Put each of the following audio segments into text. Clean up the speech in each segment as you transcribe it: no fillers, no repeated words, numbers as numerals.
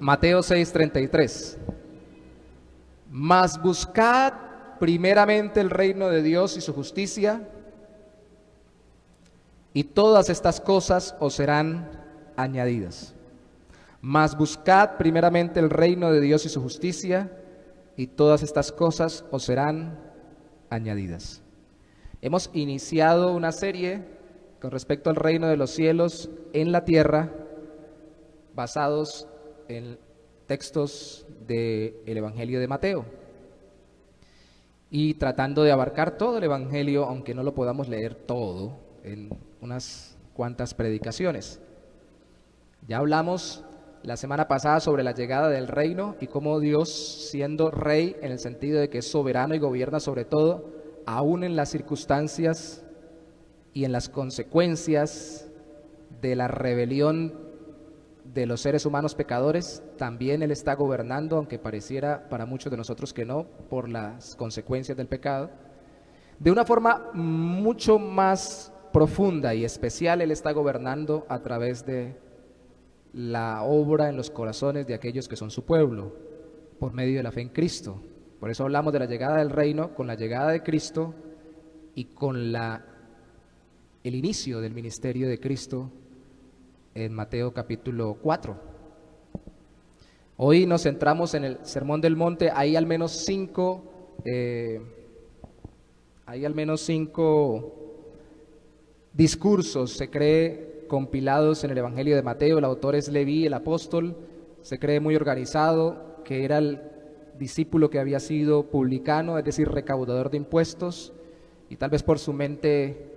Mateo 6:33. Mas buscad primeramente el reino de Dios y su justicia, y todas estas cosas os serán añadidas. Mas buscad primeramente el reino de Dios y su justicia, y todas estas cosas os serán añadidas. Hemos iniciado una serie con respecto al reino de los cielos en la tierra, basados en textos del Evangelio de Mateo, y tratando de abarcar todo el Evangelio, aunque no lo podamos leer todo en unas cuantas predicaciones. Ya hablamos la semana pasada sobre la llegada del reino y cómo Dios, siendo rey en el sentido de que es soberano y gobierna sobre todo, aún en las circunstancias y en las consecuencias de la rebelión de los seres humanos pecadores, también Él está gobernando, aunque pareciera para muchos de nosotros que no, por las consecuencias del pecado. De una forma mucho más profunda y especial, Él está gobernando a través de la obra en los corazones de aquellos que son su pueblo, por medio de la fe en Cristo. Por eso hablamos de la llegada del reino con la llegada de Cristo y con el inicio del ministerio de Cristo en Mateo capítulo 4. Hoy nos centramos en el Sermón del Monte. Hay al menos cinco discursos, se cree, compilados en el Evangelio de Mateo. El autor es Leví, el apóstol. Se cree muy organizado, que era el discípulo que había sido publicano, es decir, recaudador de impuestos, y tal vez por su mente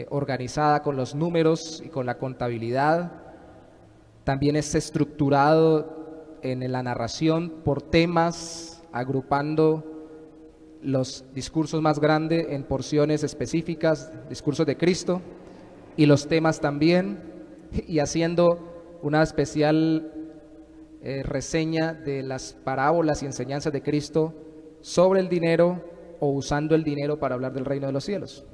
organizada con los números y con la contabilidad, también es estructurado en la narración por temas, agrupando los discursos más grandes en porciones específicas, discursos de Cristo, y los temas también, y haciendo una especial reseña de las parábolas y enseñanzas de Cristo sobre el dinero, o usando el dinero para hablar del reino de los cielos.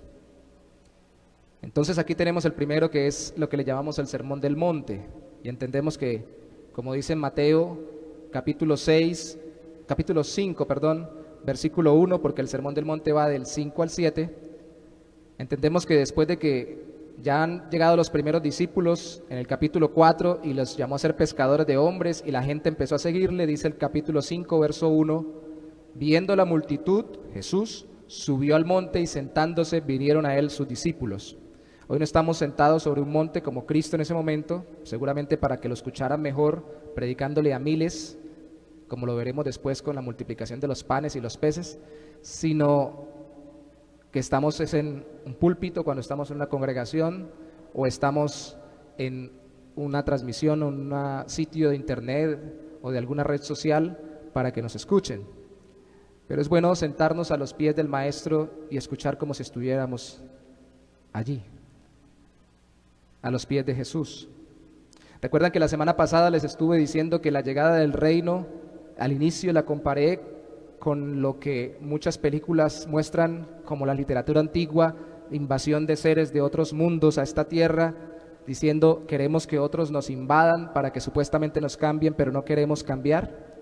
Entonces aquí tenemos el primero, que es lo que le llamamos el Sermón del Monte, y entendemos que, como dice en Mateo capítulo 5, versículo 1, porque el Sermón del Monte va del 5 al 7, entendemos que después de que ya han llegado los primeros discípulos en el capítulo 4 y los llamó a ser pescadores de hombres, y la gente empezó a seguirle, dice el capítulo 5, verso 1, viendo la multitud, Jesús subió al monte y sentándose vinieron a él sus discípulos. Hoy no estamos sentados sobre un monte como Cristo en ese momento, seguramente para que lo escucharan mejor, predicándole a miles, como lo veremos después con la multiplicación de los panes y los peces, sino que estamos en un púlpito cuando estamos en una congregación, o estamos en una transmisión o en un sitio de internet o de alguna red social para que nos escuchen. Pero es bueno sentarnos a los pies del Maestro y escuchar como si estuviéramos allí, a los pies de Jesús. Recuerdan que la semana pasada les estuve diciendo que la llegada del reino, al inicio la comparé con lo que muchas películas muestran como la literatura antigua, invasión de seres de otros mundos a esta tierra, diciendo queremos que otros nos invadan para que supuestamente nos cambien, pero no queremos cambiar.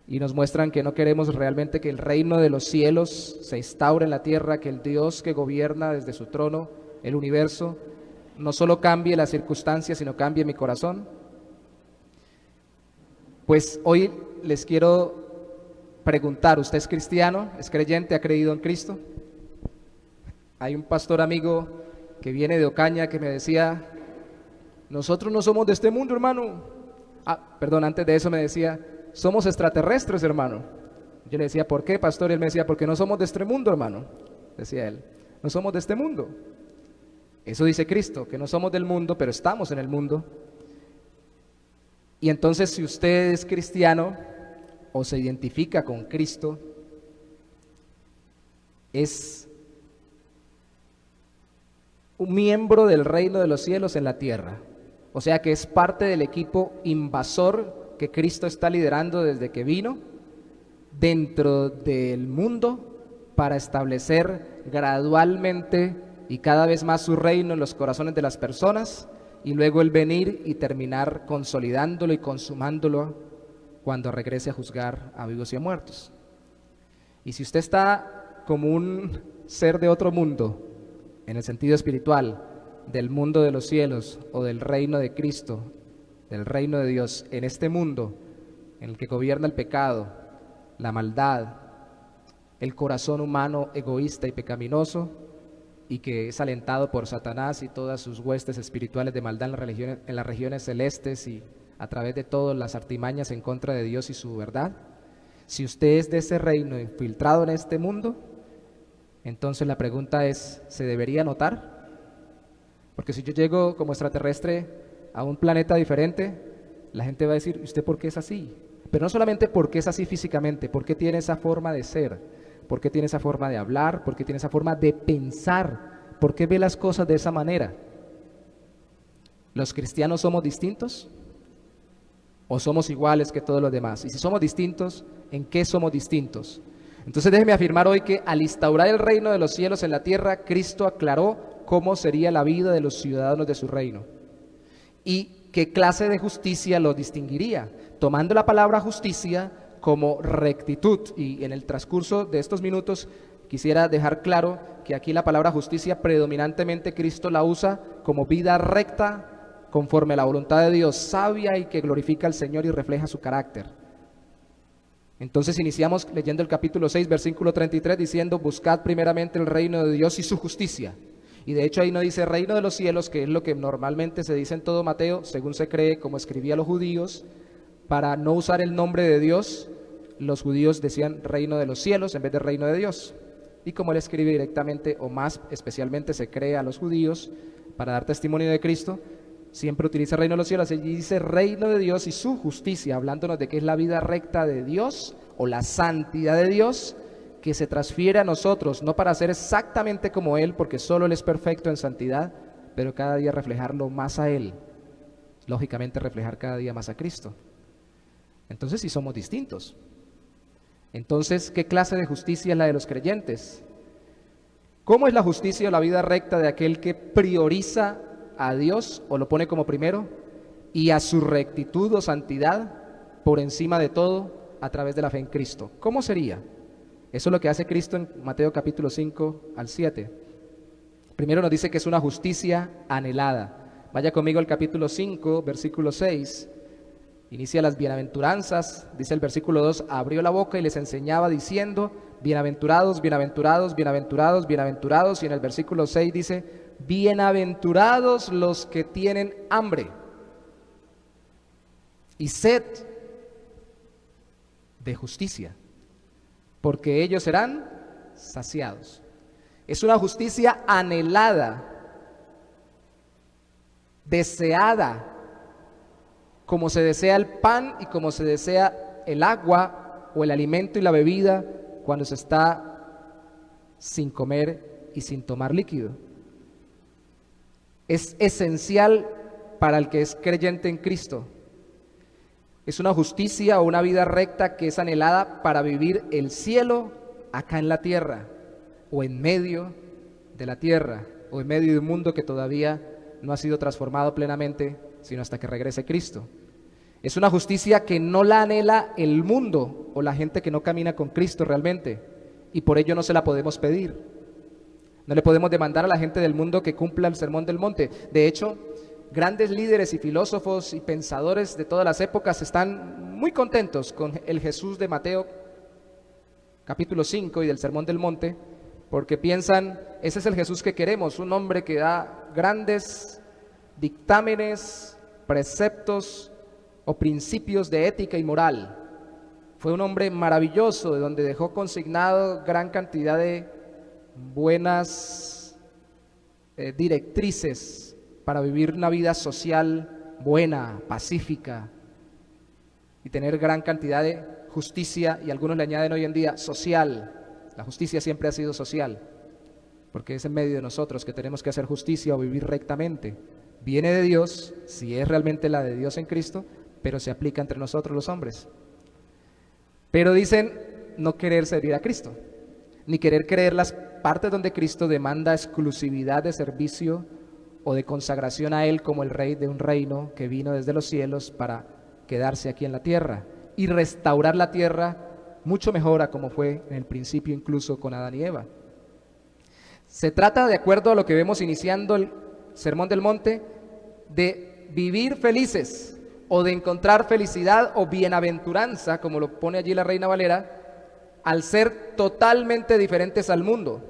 Y nos muestran que no queremos realmente que el reino de los cielos se instaure en la tierra, que el Dios que gobierna desde su trono el universo no solo cambie las circunstancias, sino cambie mi corazón. Pues hoy les quiero preguntar, ¿usted es cristiano? ¿Es creyente? ¿Ha creído en Cristo? Hay un pastor amigo que viene de Ocaña que me decía, nosotros no somos de este mundo, hermano. Antes de eso me decía, somos extraterrestres, hermano. Yo le decía, ¿por qué, pastor? Y él me decía, porque no somos de este mundo, hermano. Decía él, no somos de este mundo. Eso dice Cristo, que no somos del mundo, pero estamos en el mundo. Y entonces, si usted es cristiano o se identifica con Cristo, es un miembro del reino de los cielos en la tierra. O sea que es parte del equipo invasor que Cristo está liderando desde que vino dentro del mundo para establecer gradualmente y cada vez más su reino en los corazones de las personas, y luego Él venir y terminar consolidándolo y consumándolo cuando regrese a juzgar a vivos y a muertos. Y si usted está como un ser de otro mundo, en el sentido espiritual, del mundo de los cielos o del reino de Cristo, del reino de Dios, en este mundo en el que gobierna el pecado, la maldad, el corazón humano egoísta y pecaminoso, y que es alentado por Satanás y todas sus huestes espirituales de maldad en las regiones celestes y a través de todas las artimañas en contra de Dios y su verdad. Si usted es de ese reino infiltrado en este mundo, entonces la pregunta es, ¿se debería notar? Porque si yo llego como extraterrestre a un planeta diferente, la gente va a decir, ¿usted por qué es así? Pero no solamente porque es así físicamente, ¿por qué tiene esa forma de ser? ¿Por qué tiene esa forma de hablar? ¿Por qué tiene esa forma de pensar? ¿Por qué ve las cosas de esa manera? ¿Los cristianos somos distintos? ¿O somos iguales que todos los demás? Y si somos distintos, ¿en qué somos distintos? Entonces déjeme afirmar hoy que al instaurar el reino de los cielos en la tierra, Cristo aclaró cómo sería la vida de los ciudadanos de su reino y qué clase de justicia los distinguiría, tomando la palabra justicia como rectitud. Y en el transcurso de estos minutos quisiera dejar claro que aquí la palabra justicia predominantemente Cristo la usa como vida recta conforme a la voluntad de Dios, sabia y que glorifica al Señor y refleja su carácter. Entonces iniciamos leyendo el capítulo 6, versículo 33, diciendo, buscad primeramente el reino de Dios y su justicia. Y de hecho ahí no dice reino de los cielos, que es lo que normalmente se dice en todo Mateo, según se cree, como escribía los judíos, para no usar el nombre de Dios, los judíos decían reino de los cielos en vez de reino de Dios. Y como él escribe directamente, o más especialmente se cree a los judíos, para dar testimonio de Cristo, siempre utiliza reino de los cielos, y dice reino de Dios y su justicia, hablándonos de que es la vida recta de Dios, o la santidad de Dios, que se transfiere a nosotros, no para ser exactamente como Él, porque solo Él es perfecto en santidad, pero cada día reflejarlo más a Él, lógicamente reflejar cada día más a Cristo. Entonces sí somos distintos. Entonces, ¿qué clase de justicia es la de los creyentes? ¿Cómo es la justicia o la vida recta de aquel que prioriza a Dios o lo pone como primero y a su rectitud o santidad por encima de todo a través de la fe en Cristo? ¿Cómo sería? Eso es lo que hace Cristo en Mateo capítulo 5 al 7. Primero nos dice que es una justicia anhelada. Vaya conmigo al capítulo 5, versículo 6. Inicia las bienaventuranzas, dice el versículo 2, abrió la boca y les enseñaba diciendo, bienaventurados, bienaventurados, bienaventurados, bienaventurados. Y en el versículo 6 dice, bienaventurados los que tienen hambre y sed de justicia, porque ellos serán saciados. Es una justicia anhelada, deseada, como se desea el pan y como se desea el agua o el alimento y la bebida cuando se está sin comer y sin tomar líquido. Es esencial para el que es creyente en Cristo. Es una justicia o una vida recta que es anhelada para vivir el cielo acá en la tierra, o en medio de la tierra, o en medio de un mundo que todavía no ha sido transformado plenamente, sino hasta que regrese Cristo. Es una justicia que no la anhela el mundo o la gente que no camina con Cristo realmente, y por ello no se la podemos pedir. No le podemos demandar a la gente del mundo que cumpla el sermón del monte. De hecho, grandes líderes y filósofos y pensadores de todas las épocas están muy contentos con el Jesús de Mateo capítulo 5 y del Sermón del Monte, porque piensan, ese es el Jesús que queremos, un hombre que da grandes dictámenes, preceptos o principios de ética y moral. Fue un hombre maravilloso, de donde dejó consignado gran cantidad de buenas directrices para vivir una vida social buena, pacífica y tener gran cantidad de justicia, y algunos le añaden hoy en día social. La justicia siempre ha sido social, porque es en medio de nosotros que tenemos que hacer justicia o vivir rectamente. Viene de Dios, si es realmente la de Dios en Cristo, pero se aplica entre nosotros los hombres. Pero dicen no querer servir a Cristo, ni querer creer las partes donde Cristo demanda exclusividad de servicio o de consagración a Él como el rey de un reino que vino desde los cielos para quedarse aquí en la tierra y restaurar la tierra mucho mejor a como fue en el principio, incluso con Adán y Eva. Se trata, de acuerdo a lo que vemos iniciando el Sermón del Monte, de vivir felices o de encontrar felicidad o bienaventuranza, como lo pone allí la Reina Valera, al ser totalmente diferentes al mundo.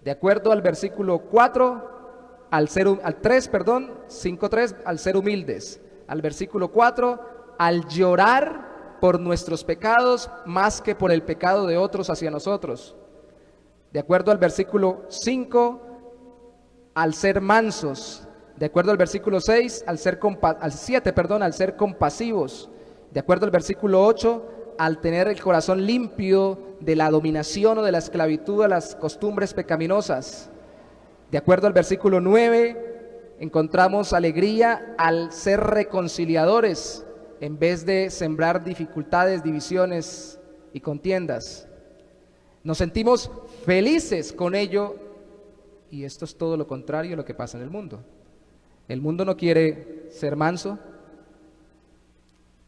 De acuerdo al versículo 4, al 3, 5:3, al ser humildes. Al versículo 4, al llorar por nuestros pecados más que por el pecado de otros hacia nosotros. De acuerdo al versículo 5, al ser mansos. De acuerdo al versículo 6, al ser 7, al ser compasivos. De acuerdo al versículo 8, al tener el corazón limpio de la dominación o de la esclavitud a las costumbres pecaminosas. De acuerdo al versículo 9, encontramos alegría al ser reconciliadores en vez de sembrar dificultades, divisiones y contiendas. Nos sentimos felices con ello y esto es todo lo contrario a lo que pasa en el mundo. El mundo no quiere ser manso,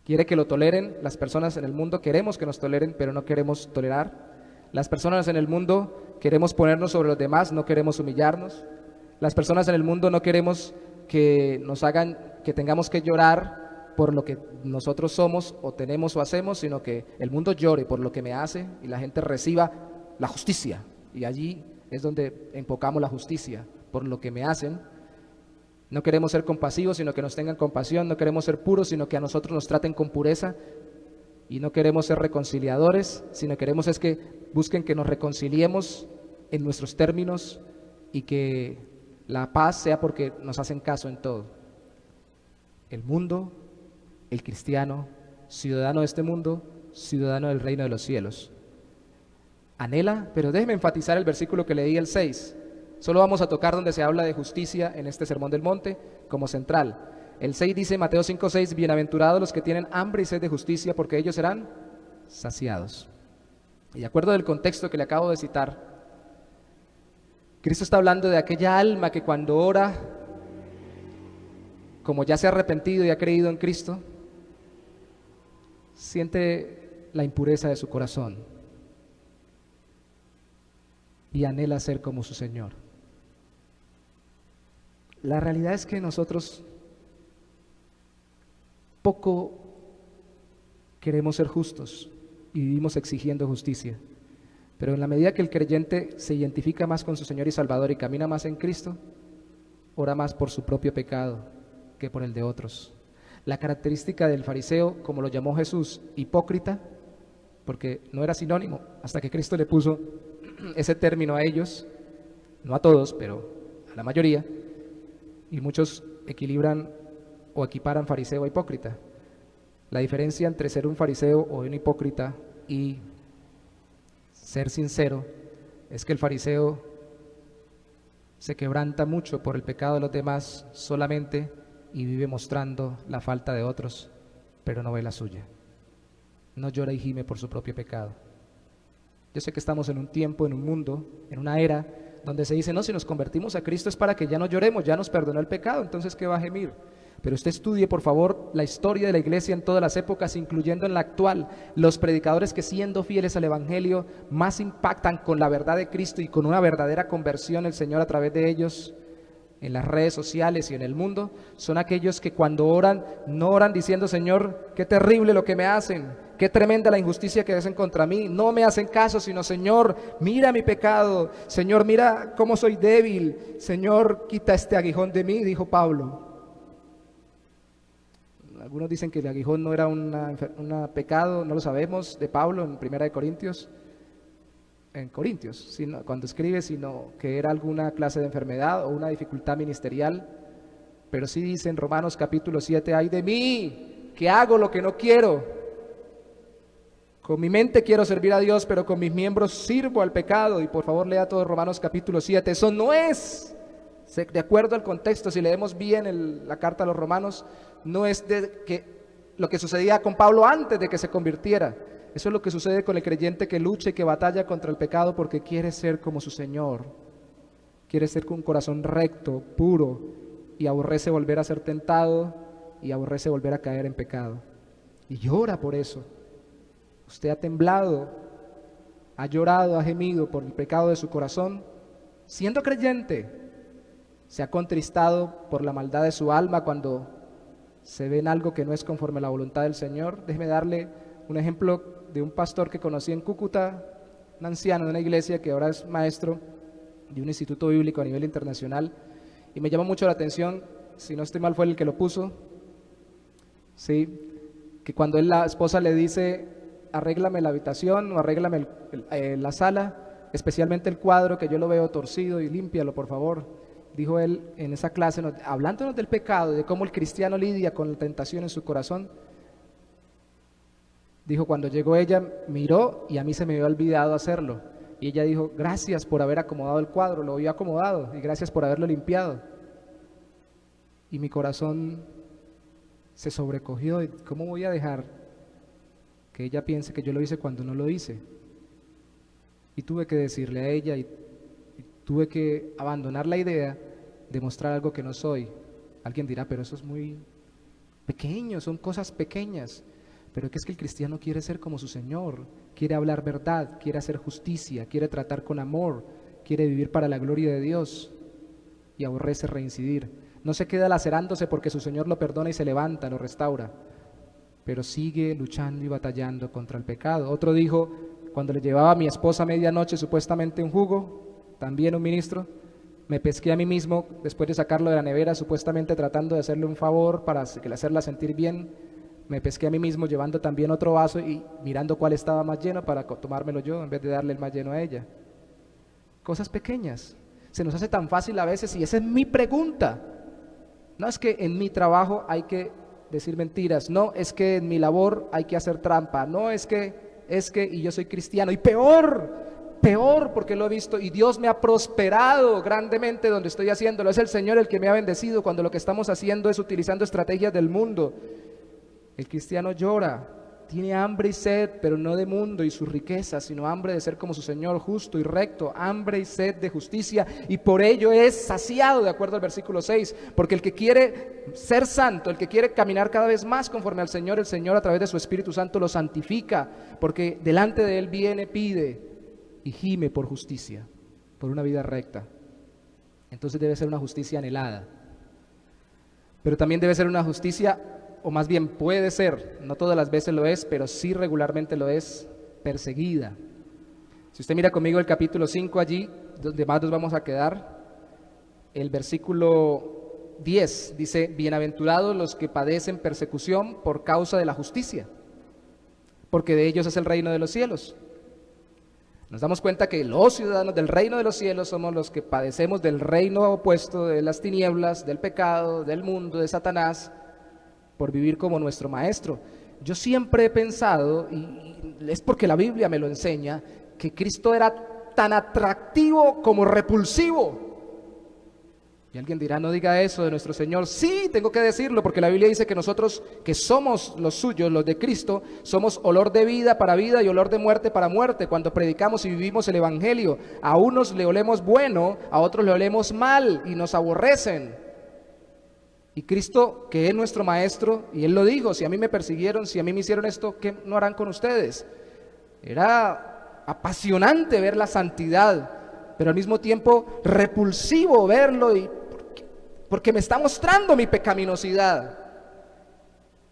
quiere que lo toleren. Las personas en el mundo queremos que nos toleren, pero no queremos tolerar. Las personas en el mundo queremos ponernos sobre los demás, no queremos humillarnos. Las personas en el mundo no queremos que nos hagan, que tengamos que llorar por lo que nosotros somos o tenemos o hacemos, sino que el mundo llore por lo que me hace y la gente reciba la justicia. Y allí es donde enfocamos la justicia, por lo que me hacen. No queremos ser compasivos, sino que nos tengan compasión. No queremos ser puros, sino que a nosotros nos traten con pureza. Y no queremos ser reconciliadores, sino queremos es que busquen que nos reconciliemos en nuestros términos y que la paz sea porque nos hacen caso en todo. El mundo, el cristiano, ciudadano de este mundo, ciudadano del reino de los cielos. Anhela, pero déjeme enfatizar el versículo que leí, el 6. Solo vamos a tocar donde se habla de justicia en este Sermón del Monte como central. El 6 dice, Mateo 5:6, bienaventurados los que tienen hambre y sed de justicia, porque ellos serán saciados. Y de acuerdo del contexto que le acabo de citar, Cristo está hablando de aquella alma que cuando ora, como ya se ha arrepentido y ha creído en Cristo, siente la impureza de su corazón y anhela ser como su Señor. La realidad es que nosotros poco queremos ser justos y vivimos exigiendo justicia, pero en la medida que el creyente se identifica más con su Señor y Salvador y camina más en Cristo, ora más por su propio pecado que por el de otros. La característica del fariseo, como lo llamó Jesús, hipócrita, porque no era sinónimo, hasta que Cristo le puso ese término a ellos, no a todos, pero a la mayoría, y muchos equilibran o equiparan fariseo a hipócrita. La diferencia entre ser un fariseo o un hipócrita y ser sincero es que el fariseo se quebranta mucho por el pecado de los demás solamente y vive mostrando la falta de otros, pero no ve la suya. No llora y gime por su propio pecado. Yo sé que estamos en un tiempo, en un mundo, en una era donde se dice, no, si nos convertimos a Cristo es para que ya no lloremos, ya nos perdonó el pecado, entonces ¿qué va a gemir? Pero usted estudie, por favor, la historia de la iglesia en todas las épocas, incluyendo en la actual. Los predicadores que, siendo fieles al Evangelio, más impactan con la verdad de Cristo y con una verdadera conversión el Señor a través de ellos en las redes sociales y en el mundo, son aquellos que cuando oran, no oran diciendo, Señor, qué terrible lo que me hacen, qué tremenda la injusticia que hacen contra mí, no me hacen caso, sino, Señor, mira mi pecado, Señor, mira cómo soy débil, Señor, quita este aguijón de mí, dijo Pablo. Algunos dicen que el aguijón no era un pecado, no lo sabemos, de Pablo en 1 Corintios, cuando escribe, sino que era alguna clase de enfermedad o una dificultad ministerial. Pero sí dice en Romanos capítulo 7, ay de mí, que hago lo que no quiero. Con mi mente quiero servir a Dios, pero con mis miembros sirvo al pecado. Y por favor lea todo Romanos capítulo 7, eso no es, de acuerdo al contexto, si leemos bien la carta a los romanos, no es lo que sucedía con Pablo antes de que se convirtiera. Eso es lo que sucede con el creyente que lucha y que batalla contra el pecado porque quiere ser como su Señor. quiere ser con un corazón recto, puro, y aborrece volver a ser tentado y aborrece volver a caer en pecado. Y llora por eso. Usted ha temblado, ha llorado, ha gemido por el pecado de su corazón, siendo creyente. Se ha contristado por la maldad de su alma cuando se ve en algo que no es conforme a la voluntad del Señor. Déjeme darle un ejemplo de un pastor que conocí en Cúcuta, un anciano de una iglesia que ahora es maestro de un instituto bíblico a nivel internacional, y me llamó mucho la atención, si no estoy mal fue el que lo puso, sí, que cuando la esposa le dice, arréglame la habitación o arréglame la sala, especialmente el cuadro que yo lo veo torcido, y límpialo por favor, dijo él en esa clase, hablándonos del pecado, de cómo el cristiano lidia con la tentación en su corazón. Dijo, cuando llegó ella, miró y a mí se me había olvidado hacerlo. Y ella dijo, gracias por haber acomodado el cuadro, lo había acomodado, y gracias por haberlo limpiado. Y mi corazón se sobrecogió, y ¿cómo voy a dejar que ella piense que yo lo hice cuando no lo hice? Y tuve que decirle a ella, y tuve que abandonar la idea de mostrar algo que no soy. Alguien dirá, pero eso es muy pequeño, son cosas pequeñas. Pero es que el cristiano quiere ser como su Señor, quiere hablar verdad, quiere hacer justicia, quiere tratar con amor, quiere vivir para la gloria de Dios y aborrece reincidir. No se queda lacerándose porque su Señor lo perdona y se levanta, lo restaura, pero sigue luchando y batallando contra el pecado. Otro dijo, cuando le llevaba a mi esposa a medianoche supuestamente un jugo, también un ministro, me pesqué a mí mismo después de sacarlo de la nevera, supuestamente tratando de hacerle un favor para hacerla sentir bien. Me pesqué a mí mismo llevando también otro vaso y mirando cuál estaba más lleno para tomármelo yo en vez de darle el más lleno a ella. Cosas pequeñas. Se nos hace tan fácil a veces, y esa es mi pregunta. No es que en mi trabajo hay que decir mentiras, no es que en mi labor hay que hacer trampa, no es que, y yo soy cristiano, y peor porque lo he visto, y Dios me ha prosperado grandemente donde estoy haciéndolo. Es el Señor el que me ha bendecido cuando lo que estamos haciendo es utilizando estrategias del mundo. El cristiano llora, tiene hambre y sed, pero no de mundo y sus riquezas, sino hambre de ser como su Señor, justo y recto, hambre y sed de justicia, y por ello es saciado, de acuerdo al versículo 6, porque el que quiere ser santo, el que quiere caminar cada vez más conforme al Señor, el Señor a través de su Espíritu Santo lo santifica, porque delante de Él viene, pide y gime por justicia, por una vida recta. Entonces debe ser una justicia anhelada, pero también debe ser una justicia, o más bien puede ser, no todas las veces lo es, pero sí regularmente lo es, perseguida. Si usted mira conmigo el capítulo 5 allí, donde más nos vamos a quedar, el versículo 10 dice, bienaventurados los que padecen persecución por causa de la justicia, porque de ellos es el reino de los cielos. Nos damos cuenta que los ciudadanos del reino de los cielos somos los que padecemos del reino opuesto, de las tinieblas, del pecado, del mundo, de Satanás, por vivir como nuestro maestro. Yo siempre he pensado, y es porque la Biblia me lo enseña, que Cristo era tan atractivo como repulsivo. Y alguien dirá, no diga eso de nuestro Señor. Sí, tengo que decirlo, porque la Biblia dice que nosotros, que somos los suyos, los de Cristo, somos olor de vida para vida y olor de muerte para muerte, cuando predicamos y vivimos el Evangelio. A unos le olemos bueno, a otros le olemos mal y nos aborrecen. Y Cristo, que es nuestro maestro, y Él lo dijo, si a mí me persiguieron, si a mí me hicieron esto, ¿qué no harán con ustedes? Era apasionante ver la santidad, pero al mismo tiempo repulsivo verlo, y porque me está mostrando mi pecaminosidad.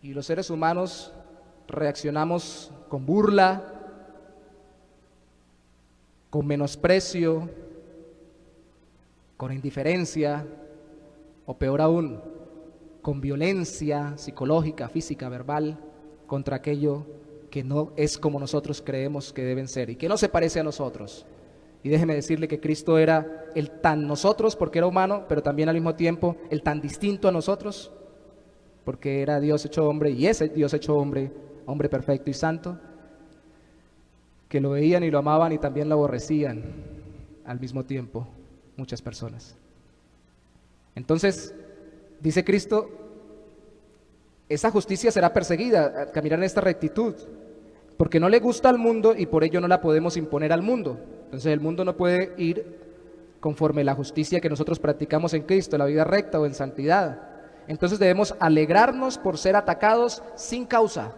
Y los seres humanos reaccionamos con burla, con menosprecio, con indiferencia, o peor aún, con violencia psicológica, física, verbal, contra aquello que no es como nosotros creemos que deben ser y que no se parece a nosotros. Y déjeme decirle que Cristo era el tan nosotros porque era humano, pero también al mismo tiempo el tan distinto a nosotros porque era Dios hecho hombre, y ese Dios hecho hombre, hombre perfecto y santo, que lo veían y lo amaban y también lo aborrecían al mismo tiempo muchas personas. Entonces, dice Cristo, esa justicia será perseguida, caminar en esta rectitud, porque no le gusta al mundo y por ello no la podemos imponer al mundo. Entonces el mundo no puede ir conforme a la justicia que nosotros practicamos en Cristo, la vida recta o en santidad. Entonces debemos alegrarnos por ser atacados sin causa,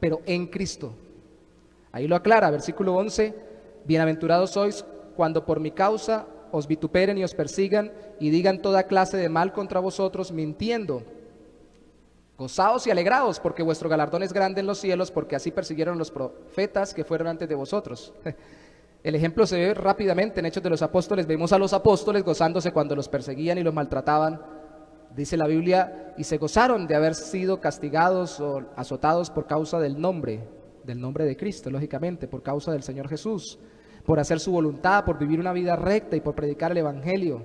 pero en Cristo. Ahí lo aclara, versículo 11, bienaventurados sois cuando por mi causa os vituperen y os persigan y digan toda clase de mal contra vosotros, mintiendo. Gozaos y alegraos, porque vuestro galardón es grande en los cielos, porque así persiguieron los profetas que fueron antes de vosotros. El ejemplo se ve rápidamente en Hechos de los Apóstoles. Vemos a los apóstoles gozándose cuando los perseguían y los maltrataban. Dice la Biblia, y se gozaron de haber sido castigados o azotados por causa del nombre de Cristo, lógicamente, por causa del Señor Jesús, por hacer su voluntad, por vivir una vida recta y por predicar el Evangelio.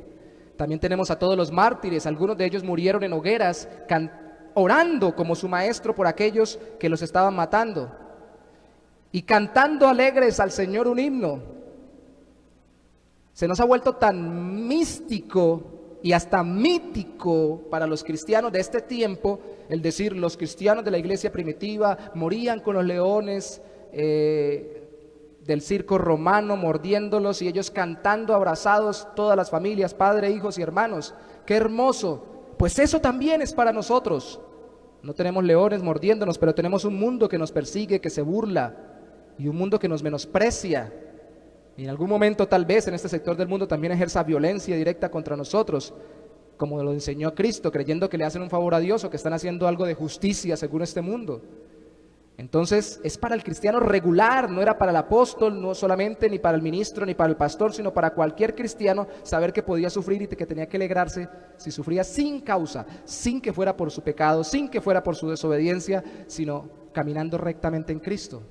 También tenemos a todos los mártires, algunos de ellos murieron en hogueras, orando como su maestro por aquellos que los estaban matando y cantando alegres al Señor un himno. Se nos ha vuelto tan místico y hasta mítico para los cristianos de este tiempo el decir, los cristianos de la iglesia primitiva morían con los leones del circo romano, mordiéndolos, y ellos cantando abrazados, todas las familias, padre, hijos y hermanos. ¡Qué hermoso! Pues eso también es para nosotros. No tenemos leones mordiéndonos, pero tenemos un mundo que nos persigue, que se burla, y un mundo que nos menosprecia. Y en algún momento, tal vez, en este sector del mundo también ejerza violencia directa contra nosotros, como lo enseñó Cristo, creyendo que le hacen un favor a Dios o que están haciendo algo de justicia según este mundo. Entonces, es para el cristiano regular, no era para el apóstol, no solamente ni para el ministro ni para el pastor, sino para cualquier cristiano, saber que podía sufrir y que tenía que alegrarse si sufría sin causa, sin que fuera por su pecado, sin que fuera por su desobediencia, sino caminando rectamente en Cristo.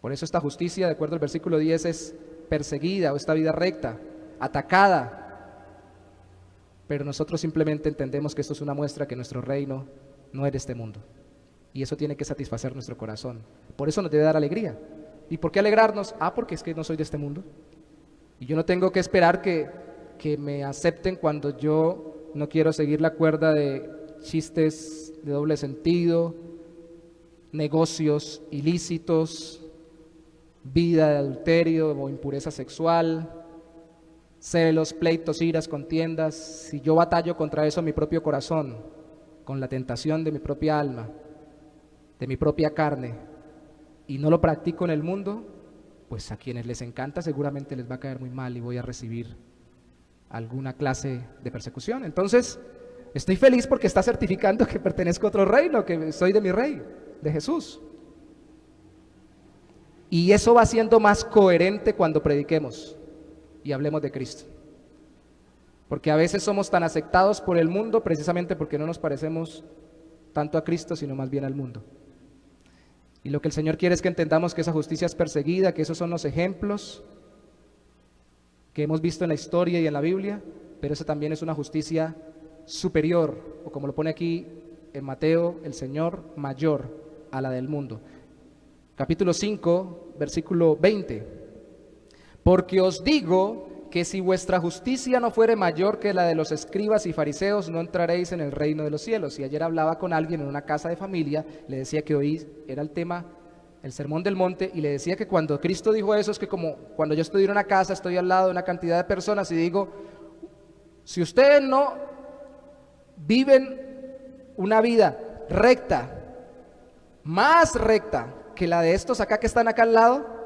Por eso esta justicia, de acuerdo al versículo 10, es perseguida, o esta vida recta, atacada. Pero nosotros simplemente entendemos que esto es una muestra que nuestro reino no es de este mundo. Y eso tiene que satisfacer nuestro corazón. Por eso nos debe dar alegría. ¿Y por qué alegrarnos? Porque es que no soy de este mundo. Y yo no tengo que esperar que me acepten cuando yo no quiero seguir la cuerda de chistes de doble sentido, negocios ilícitos, vida de adulterio o impureza sexual, celos, pleitos, iras, contiendas. Si yo batallo contra eso en mi propio corazón, con la tentación de mi propia alma, de mi propia carne, y no lo practico en el mundo, pues a quienes les encanta seguramente les va a caer muy mal y voy a recibir alguna clase de persecución. Entonces, estoy feliz porque está certificando que pertenezco a otro reino, que soy de mi rey, de Jesús. Y eso va siendo más coherente cuando prediquemos y hablemos de Cristo. Porque a veces somos tan aceptados por el mundo precisamente porque no nos parecemos tanto a Cristo, sino más bien al mundo. Y lo que el Señor quiere es que entendamos que esa justicia es perseguida, que esos son los ejemplos que hemos visto en la historia y en la Biblia, pero esa también es una justicia superior, o como lo pone aquí en Mateo, el Señor, mayor a la del mundo. Capítulo 5, versículo 20. Porque os digo que si vuestra justicia no fuere mayor que la de los escribas y fariseos, no entraréis en el reino de los cielos. Y ayer hablaba con alguien en una casa de familia, le decía que hoy era el tema, el sermón del monte, y le decía que cuando Cristo dijo eso, es que como cuando yo estoy en una casa, estoy al lado de una cantidad de personas y digo, si ustedes no viven una vida recta, más recta que la de estos acá que están acá al lado,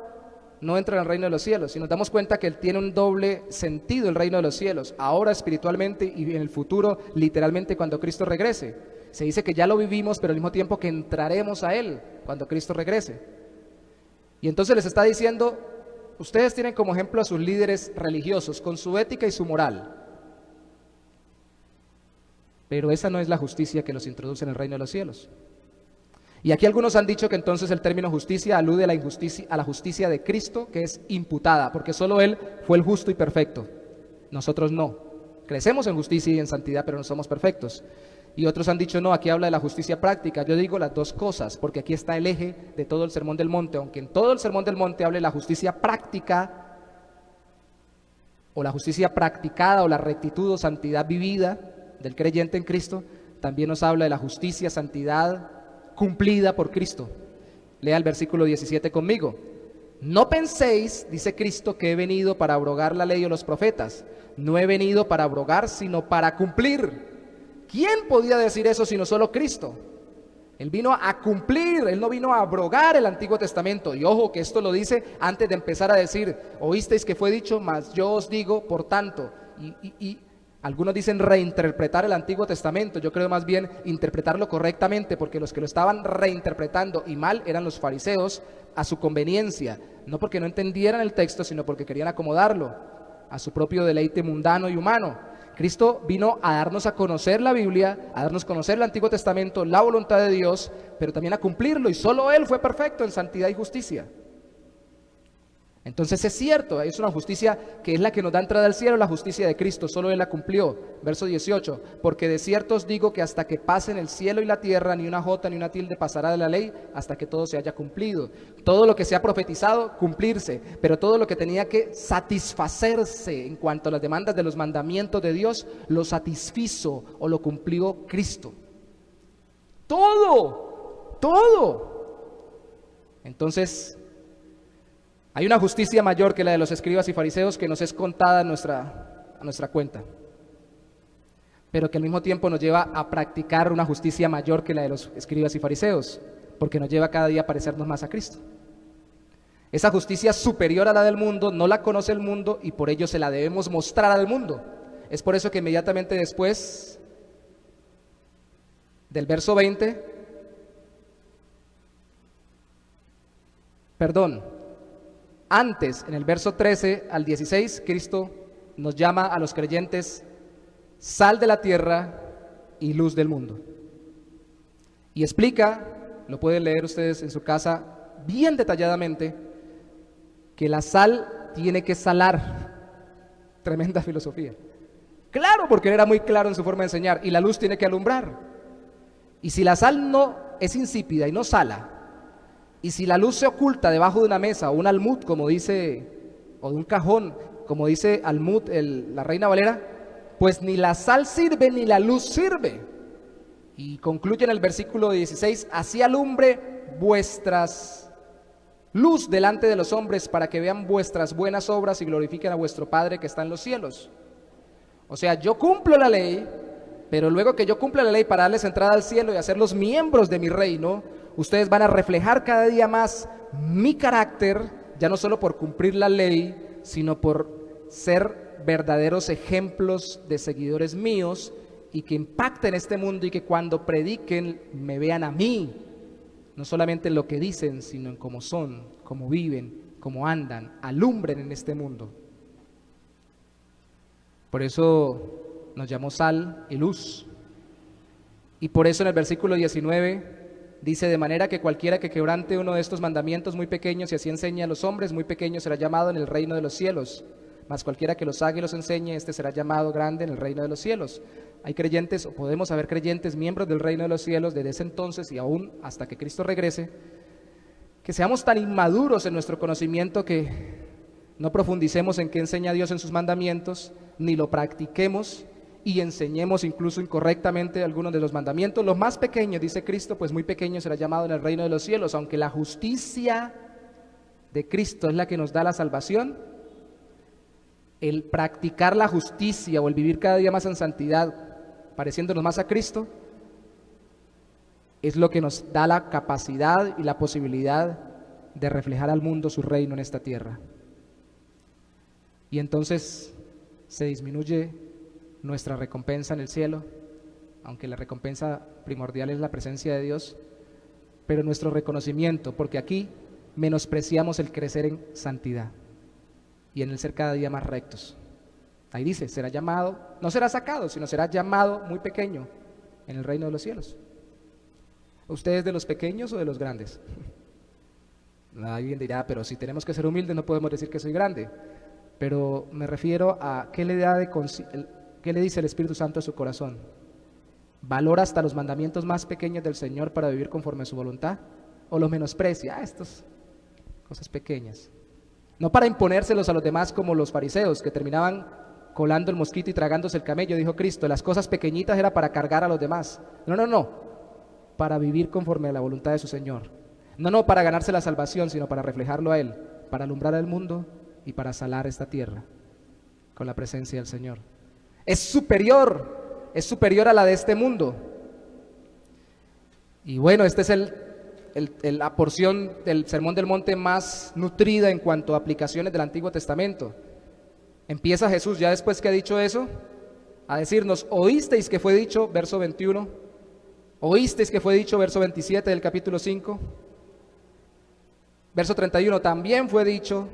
no entra en el reino de los cielos. Y nos damos cuenta que tiene un doble sentido el reino de los cielos, ahora espiritualmente y en el futuro literalmente cuando Cristo regrese. Se dice que ya lo vivimos, pero al mismo tiempo que entraremos a Él cuando Cristo regrese. Y entonces les está diciendo, ustedes tienen como ejemplo a sus líderes religiosos con su ética y su moral, pero esa no es la justicia que los introduce en el reino de los cielos. Y aquí algunos han dicho que entonces el término justicia alude a la justicia de Cristo, que es imputada, porque solo Él fue el justo y perfecto. Nosotros no. Crecemos en justicia y en santidad, pero no somos perfectos. Y otros han dicho, no, aquí habla de la justicia práctica. Yo digo las dos cosas, porque aquí está el eje de todo el Sermón del Monte. Aunque en todo el Sermón del Monte hable de la justicia práctica, o la justicia practicada, o la rectitud o santidad vivida del creyente en Cristo, también nos habla de la justicia, santidad cumplida por Cristo. Lea el versículo 17 conmigo. No penséis, dice Cristo, que he venido para abrogar la ley o los profetas. No he venido para abrogar, sino para cumplir. ¿Quién podía decir eso sino solo Cristo? Él vino a cumplir, Él no vino a abrogar el Antiguo Testamento. Y ojo que esto lo dice antes de empezar a decir, oísteis que fue dicho, mas yo os digo, por tanto. Y algunos dicen reinterpretar el Antiguo Testamento. Yo creo más bien interpretarlo correctamente, porque los que lo estaban reinterpretando y mal eran los fariseos a su conveniencia. No porque no entendieran el texto, sino porque querían acomodarlo a su propio deleite mundano y humano. Cristo vino a darnos a conocer la Biblia, a darnos a conocer el Antiguo Testamento, la voluntad de Dios, pero también a cumplirlo, y solo Él fue perfecto en santidad y justicia. Entonces es cierto, es una justicia que es la que nos da entrada al cielo, la justicia de Cristo, solo Él la cumplió. Verso 18, porque de cierto os digo que hasta que pasen el cielo y la tierra, ni una jota ni una tilde pasará de la ley, hasta que todo se haya cumplido. Todo lo que se ha profetizado, cumplirse, pero todo lo que tenía que satisfacerse en cuanto a las demandas de los mandamientos de Dios, lo satisfizo o lo cumplió Cristo. Todo. Entonces, hay una justicia mayor que la de los escribas y fariseos que nos es contada a nuestra cuenta, pero que al mismo tiempo nos lleva a practicar una justicia mayor que la de los escribas y fariseos, porque nos lleva cada día a parecernos más a Cristo. Esa justicia superior a la del mundo no la conoce el mundo y por ello se la debemos mostrar al mundo. Es por eso que inmediatamente después del verso 20, antes, en el verso 13 al 16, Cristo nos llama a los creyentes sal de la tierra y luz del mundo. Y explica, lo pueden leer ustedes en su casa bien detalladamente, que la sal tiene que salar. Tremenda filosofía. Claro, porque él era muy claro en su forma de enseñar, y la luz tiene que alumbrar. Y si la sal no es insípida y no sala, y si la luz se oculta debajo de una mesa o un almud, como dice, o de un cajón, como dice almud, la Reina Valera, pues ni la sal sirve ni la luz sirve. Y concluye en el versículo 16, así alumbre vuestras luz delante de los hombres para que vean vuestras buenas obras y glorifiquen a vuestro Padre que está en los cielos. O sea, yo cumplo la ley, pero luego que yo cumpla la ley para darles entrada al cielo y hacerlos miembros de mi reino, ustedes van a reflejar cada día más mi carácter, ya no solo por cumplir la ley, sino por ser verdaderos ejemplos de seguidores míos y que impacten este mundo y que cuando prediquen me vean a mí, no solamente en lo que dicen, sino en cómo son, cómo viven, cómo andan, alumbren en este mundo. Por eso nos llamó sal y luz. Y por eso en el versículo 19 dice, de manera que cualquiera que quebrante uno de estos mandamientos muy pequeños y así enseñe a los hombres, muy pequeño será llamado en el reino de los cielos. Mas cualquiera que los haga y los enseñe, este será llamado grande en el reino de los cielos. Hay creyentes, o podemos haber creyentes, miembros del reino de los cielos desde ese entonces y aún hasta que Cristo regrese, que seamos tan inmaduros en nuestro conocimiento que no profundicemos en qué enseña Dios en sus mandamientos, ni lo practiquemos y enseñemos incluso incorrectamente algunos de los mandamientos. Los más pequeños, dice Cristo, pues muy pequeño será llamado en el reino de los cielos. Aunque la justicia de Cristo es la que nos da la salvación, el practicar la justicia o el vivir cada día más en santidad, pareciéndonos más a Cristo, es lo que nos da la capacidad y la posibilidad de reflejar al mundo su reino en esta tierra. Y entonces se disminuye nuestra recompensa en el cielo, aunque la recompensa primordial es la presencia de Dios, pero nuestro reconocimiento, porque aquí menospreciamos el crecer en santidad y en el ser cada día más rectos. Ahí dice, será llamado, no será sacado, sino será llamado muy pequeño en el reino de los cielos. ¿Usted es de los pequeños o de los grandes? Alguien dirá, pero si tenemos que ser humildes no podemos decir que soy grande. Pero me refiero a ¿qué le dice el Espíritu Santo a su corazón? ¿Valora hasta los mandamientos más pequeños del Señor para vivir conforme a su voluntad? ¿O los menosprecia? Estas cosas pequeñas. No para imponérselos a los demás como los fariseos, que terminaban colando el mosquito y tragándose el camello, dijo Cristo. Las cosas pequeñitas era para cargar a los demás. No, para vivir conforme a la voluntad de su Señor. No para ganarse la salvación, sino para reflejarlo a Él. para alumbrar al mundo y para salar esta tierra con la presencia del Señor. Es superior a la de este mundo. Y bueno, esta es la porción del Sermón del Monte más nutrida en cuanto a aplicaciones del Antiguo Testamento. Empieza Jesús, ya después que ha dicho eso, a decirnos: oísteis que fue dicho, verso 21, oísteis que fue dicho, verso 27 del capítulo 5, verso 31, también fue dicho,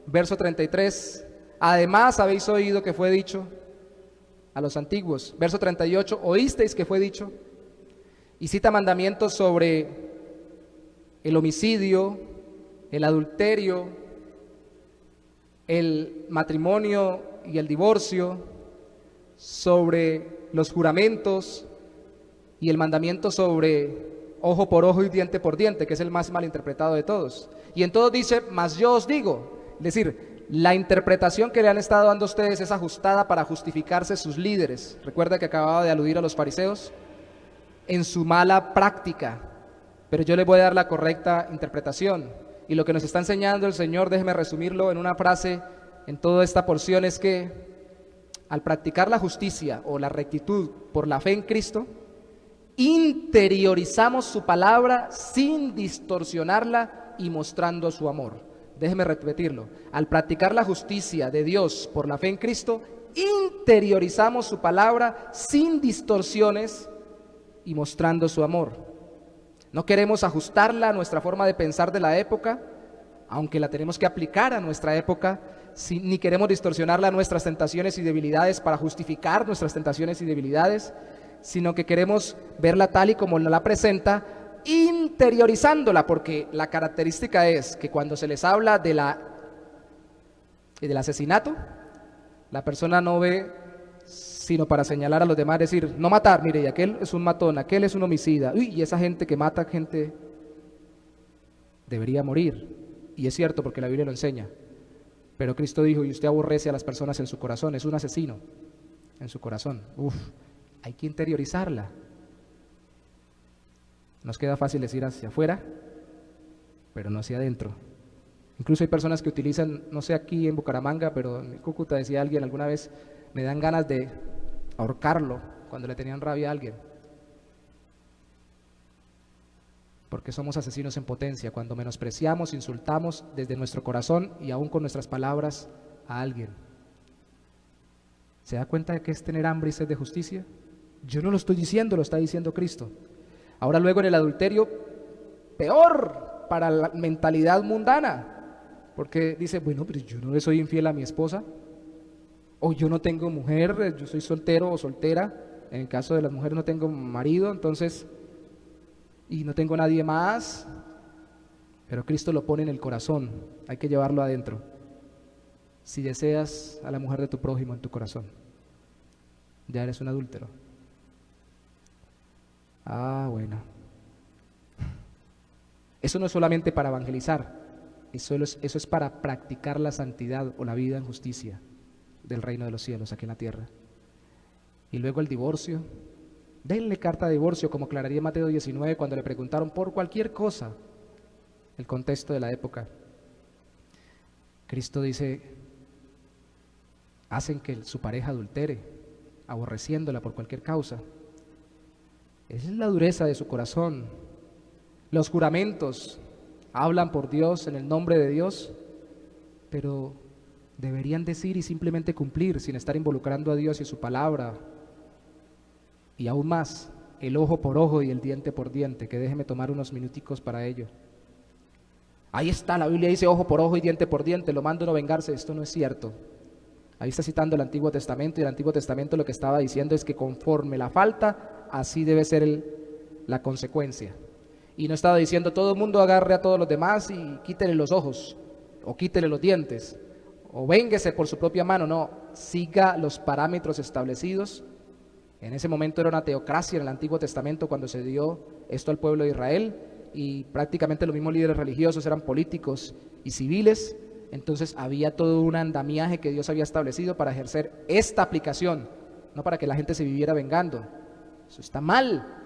verso 33, además habéis oído que fue dicho a los antiguos, verso 38, oísteis que fue dicho, y cita mandamientos sobre el homicidio, el adulterio, el matrimonio y el divorcio, sobre los juramentos y el mandamiento sobre ojo por ojo y diente por diente, que es el más malinterpretado de todos. Y en todo dice: mas yo os digo. Es decir, la interpretación que le han estado dando a ustedes es ajustada para justificarse sus líderes. Recuerda que acababa de aludir a los fariseos en su mala práctica, pero yo les voy a dar la correcta interpretación. Y lo que nos está enseñando el Señor, déjeme resumirlo en una frase en toda esta porción, es que al practicar la justicia o la rectitud por la fe en Cristo, interiorizamos su palabra sin distorsionarla y mostrando su amor. Déjeme repetirlo: al practicar la justicia de Dios por la fe en Cristo, interiorizamos su palabra sin distorsiones y mostrando su amor. No queremos ajustarla a nuestra forma de pensar de la época, aunque la tenemos que aplicar a nuestra época, ni queremos distorsionarla a nuestras tentaciones y debilidades para justificar nuestras tentaciones y debilidades, sino que queremos verla tal y como nos la presenta, interiorizándola, porque la característica es que cuando se les habla del asesinato, la persona no ve sino para señalar a los demás, decir: no matar, mire, y aquel es un matón, aquel es un homicida, uy, y esa gente que mata gente debería morir. Y es cierto, porque la Biblia lo enseña. Pero Cristo dijo: y usted aborrece a las personas en su corazón, es un asesino en su corazón. Hay que interiorizarla. Nos queda fácil decir hacia afuera, pero no hacia adentro. Incluso hay personas que utilizan, no sé aquí en Bucaramanga, pero en Cúcuta decía alguien alguna vez: me dan ganas de ahorcarlo, cuando le tenían rabia a alguien. Porque somos asesinos en potencia cuando menospreciamos, insultamos desde nuestro corazón y aún con nuestras palabras a alguien. ¿Se da cuenta de que es tener hambre y sed de justicia? Yo no lo estoy diciendo, lo está diciendo Cristo. Ahora luego en el adulterio, peor para la mentalidad mundana, porque dice: bueno, pero yo no le soy infiel a mi esposa, o yo no tengo mujer, yo soy soltero o soltera, en el caso de las mujeres no tengo marido, entonces, y no tengo nadie más. Pero Cristo lo pone en el corazón, hay que llevarlo adentro. Si deseas a la mujer de tu prójimo en tu corazón, ya eres un adúltero. Bueno. Eso no es solamente para evangelizar, eso es para practicar la santidad o la vida en justicia del reino de los cielos aquí en la tierra. Y luego el divorcio. Denle carta de divorcio, como aclararía Mateo 19 cuando le preguntaron por cualquier cosa, el contexto de la época. Cristo dice: hacen que su pareja adultere, aborreciéndola por cualquier causa. Esa es la dureza de su corazón. Los juramentos hablan por Dios, en el nombre de Dios, pero deberían decir y simplemente cumplir sin estar involucrando a Dios y su palabra. Y aún más, el ojo por ojo y el diente por diente, que déjeme tomar unos minuticos para ello. Ahí está, la Biblia dice ojo por ojo y diente por diente, lo mando no vengarse. Esto no es cierto. Ahí está citando el Antiguo Testamento, y el Antiguo Testamento lo que estaba diciendo es que conforme la falta, así debe ser la consecuencia. Y no estaba diciendo todo el mundo agarre a todos los demás y quítele los ojos, o quítele los dientes, o vénguese por su propia mano. No, siga los parámetros establecidos. En ese momento era una teocracia en el Antiguo Testamento cuando se dio esto al pueblo de Israel, y prácticamente los mismos líderes religiosos eran políticos y civiles. Entonces había todo un andamiaje que Dios había establecido para ejercer esta aplicación, no para que la gente se viviera vengando. Eso está mal,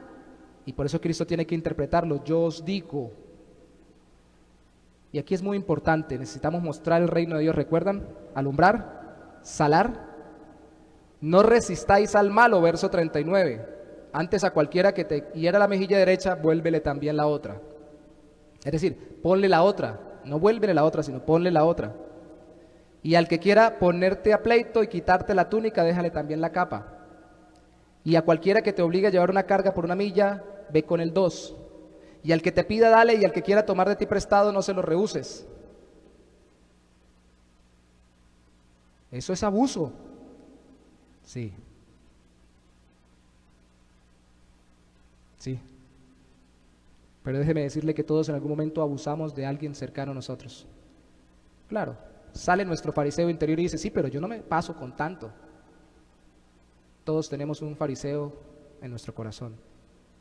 y por eso Cristo tiene que interpretarlo. Yo os digo, Y aquí es muy importante, necesitamos mostrar el reino de Dios, ¿recuerdan? Alumbrar, salar. No resistáis al malo, verso 39. Antes a cualquiera que te hiera la mejilla derecha, vuélvele también la otra. Es decir, ponle la otra, no vuélvele la otra, sino ponle la otra. Y al que quiera ponerte a pleito y quitarte la túnica, déjale también la capa. Y a cualquiera que te obligue a llevar una carga por 1 milla, ve con el 2. Y al que te pida, dale, y al que quiera tomar de ti prestado, no se lo rehuses. Eso es abuso. Sí. Sí. Pero déjeme decirle que todos en algún momento abusamos de alguien cercano a nosotros. Claro, sale nuestro fariseo interior y dice, sí, pero yo no me paso con tanto. Todos tenemos un fariseo en nuestro corazón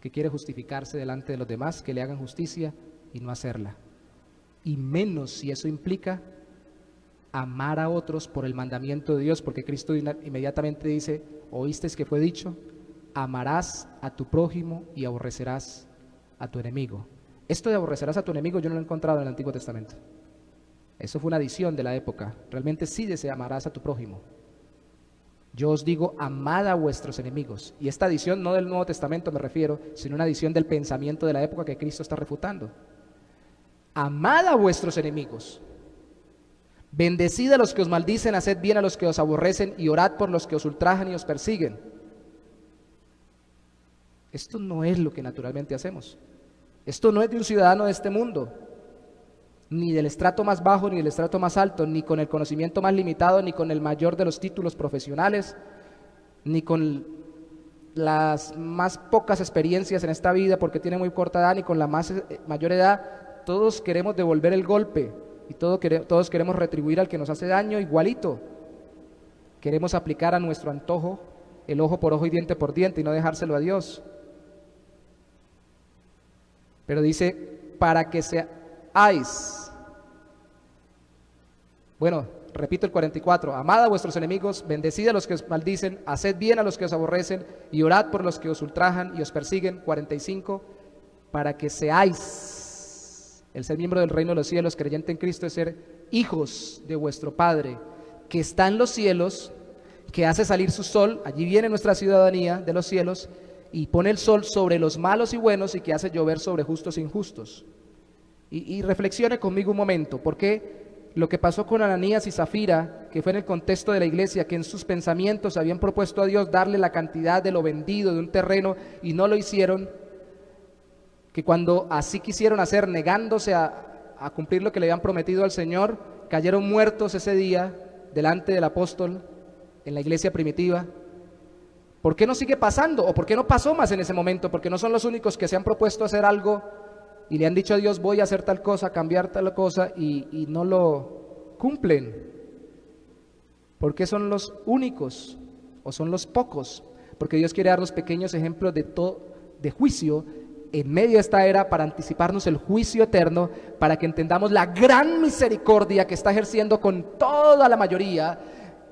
que quiere justificarse delante de los demás, que le hagan justicia y no hacerla. Y menos si eso implica amar a otros por el mandamiento de Dios, porque Cristo inmediatamente dice, oísteis que fue dicho, amarás a tu prójimo y aborrecerás a tu enemigo. Esto de aborrecerás a tu enemigo yo no lo he encontrado en el Antiguo Testamento. Eso fue una adición de la época. Realmente sí dice amarás a tu prójimo. Yo os digo, amad a vuestros enemigos. Y esta adición no del Nuevo Testamento me refiero, sino una adición del pensamiento de la época que Cristo está refutando. Amad a vuestros enemigos. Bendecid a los que os maldicen, haced bien a los que os aborrecen y orad por los que os ultrajan y os persiguen. Esto no es lo que naturalmente hacemos. Esto no es de un ciudadano de este mundo, ni del estrato más bajo, ni del estrato más alto, ni con el conocimiento más limitado, ni con el mayor de los títulos profesionales, ni con las más pocas experiencias en esta vida porque tiene muy corta edad, ni con la mayor edad. Todos queremos devolver el golpe y todos queremos retribuir al que nos hace daño igualito. Queremos aplicar a nuestro antojo el ojo por ojo y diente por diente y no dejárselo a Dios. Pero dice, para que seáis. Bueno, repito el 44. Amad a vuestros enemigos, bendecid a los que os maldicen, haced bien a los que os aborrecen y orad por los que os ultrajan y os persiguen. 45. Para que seáis. El ser miembro del reino de los cielos, creyente en Cristo, es ser hijos de vuestro Padre, que está en los cielos, que hace salir su sol. Allí viene nuestra ciudadanía de los cielos, y pone el sol sobre los malos y buenos y que hace llover sobre justos e injustos. Y reflexione conmigo un momento, porque lo que pasó con Ananías y Zafira, que fue en el contexto de la iglesia, que en sus pensamientos habían propuesto a Dios darle la cantidad de lo vendido de un terreno y no lo hicieron, que cuando así quisieron hacer, negándose a cumplir lo que le habían prometido al Señor, cayeron muertos ese día delante del apóstol en la iglesia primitiva. ¿Por qué no sigue pasando? ¿O por qué no pasó más en ese momento? Porque no son los únicos que se han propuesto hacer algo y le han dicho a Dios, voy a hacer tal cosa, cambiar tal cosa, y no lo cumplen. ¿Por qué son los únicos o son los pocos? Porque Dios quiere dar los pequeños ejemplos de juicio en medio de esta era para anticiparnos el juicio eterno, para que entendamos la gran misericordia que está ejerciendo con toda la mayoría,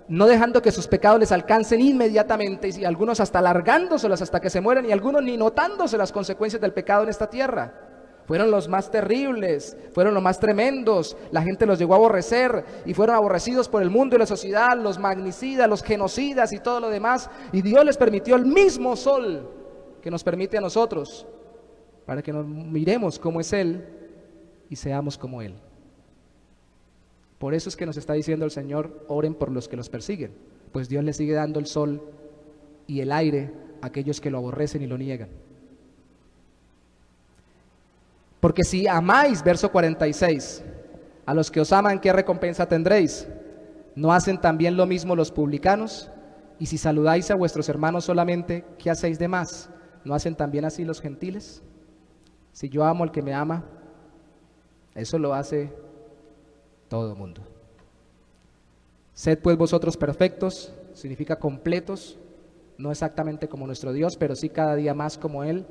no dejando que sus pecados les alcancen inmediatamente, y algunos hasta alargándoselas hasta que se mueran, y algunos ni notándose las consecuencias del pecado en esta tierra. Fueron los más terribles, fueron los más tremendos, la gente los llegó a aborrecer y fueron aborrecidos por el mundo y la sociedad, los magnicidas, los genocidas y todo lo demás, y Dios les permitió el mismo sol que nos permite a nosotros, para que nos miremos como es Él y seamos como Él. Por eso es que nos está diciendo el Señor, oren por los que los persiguen, pues Dios les sigue dando el sol y el aire a aquellos que lo aborrecen y lo niegan. Porque si amáis, verso 46, a los que os aman, ¿qué recompensa tendréis? ¿No hacen también lo mismo los publicanos? Y si saludáis a vuestros hermanos solamente, ¿qué hacéis de más? ¿No hacen también así los gentiles? Si yo amo al que me ama, eso lo hace todo el mundo. Sed pues vosotros perfectos, significa completos, no exactamente como nuestro Dios, pero sí cada día más como Él,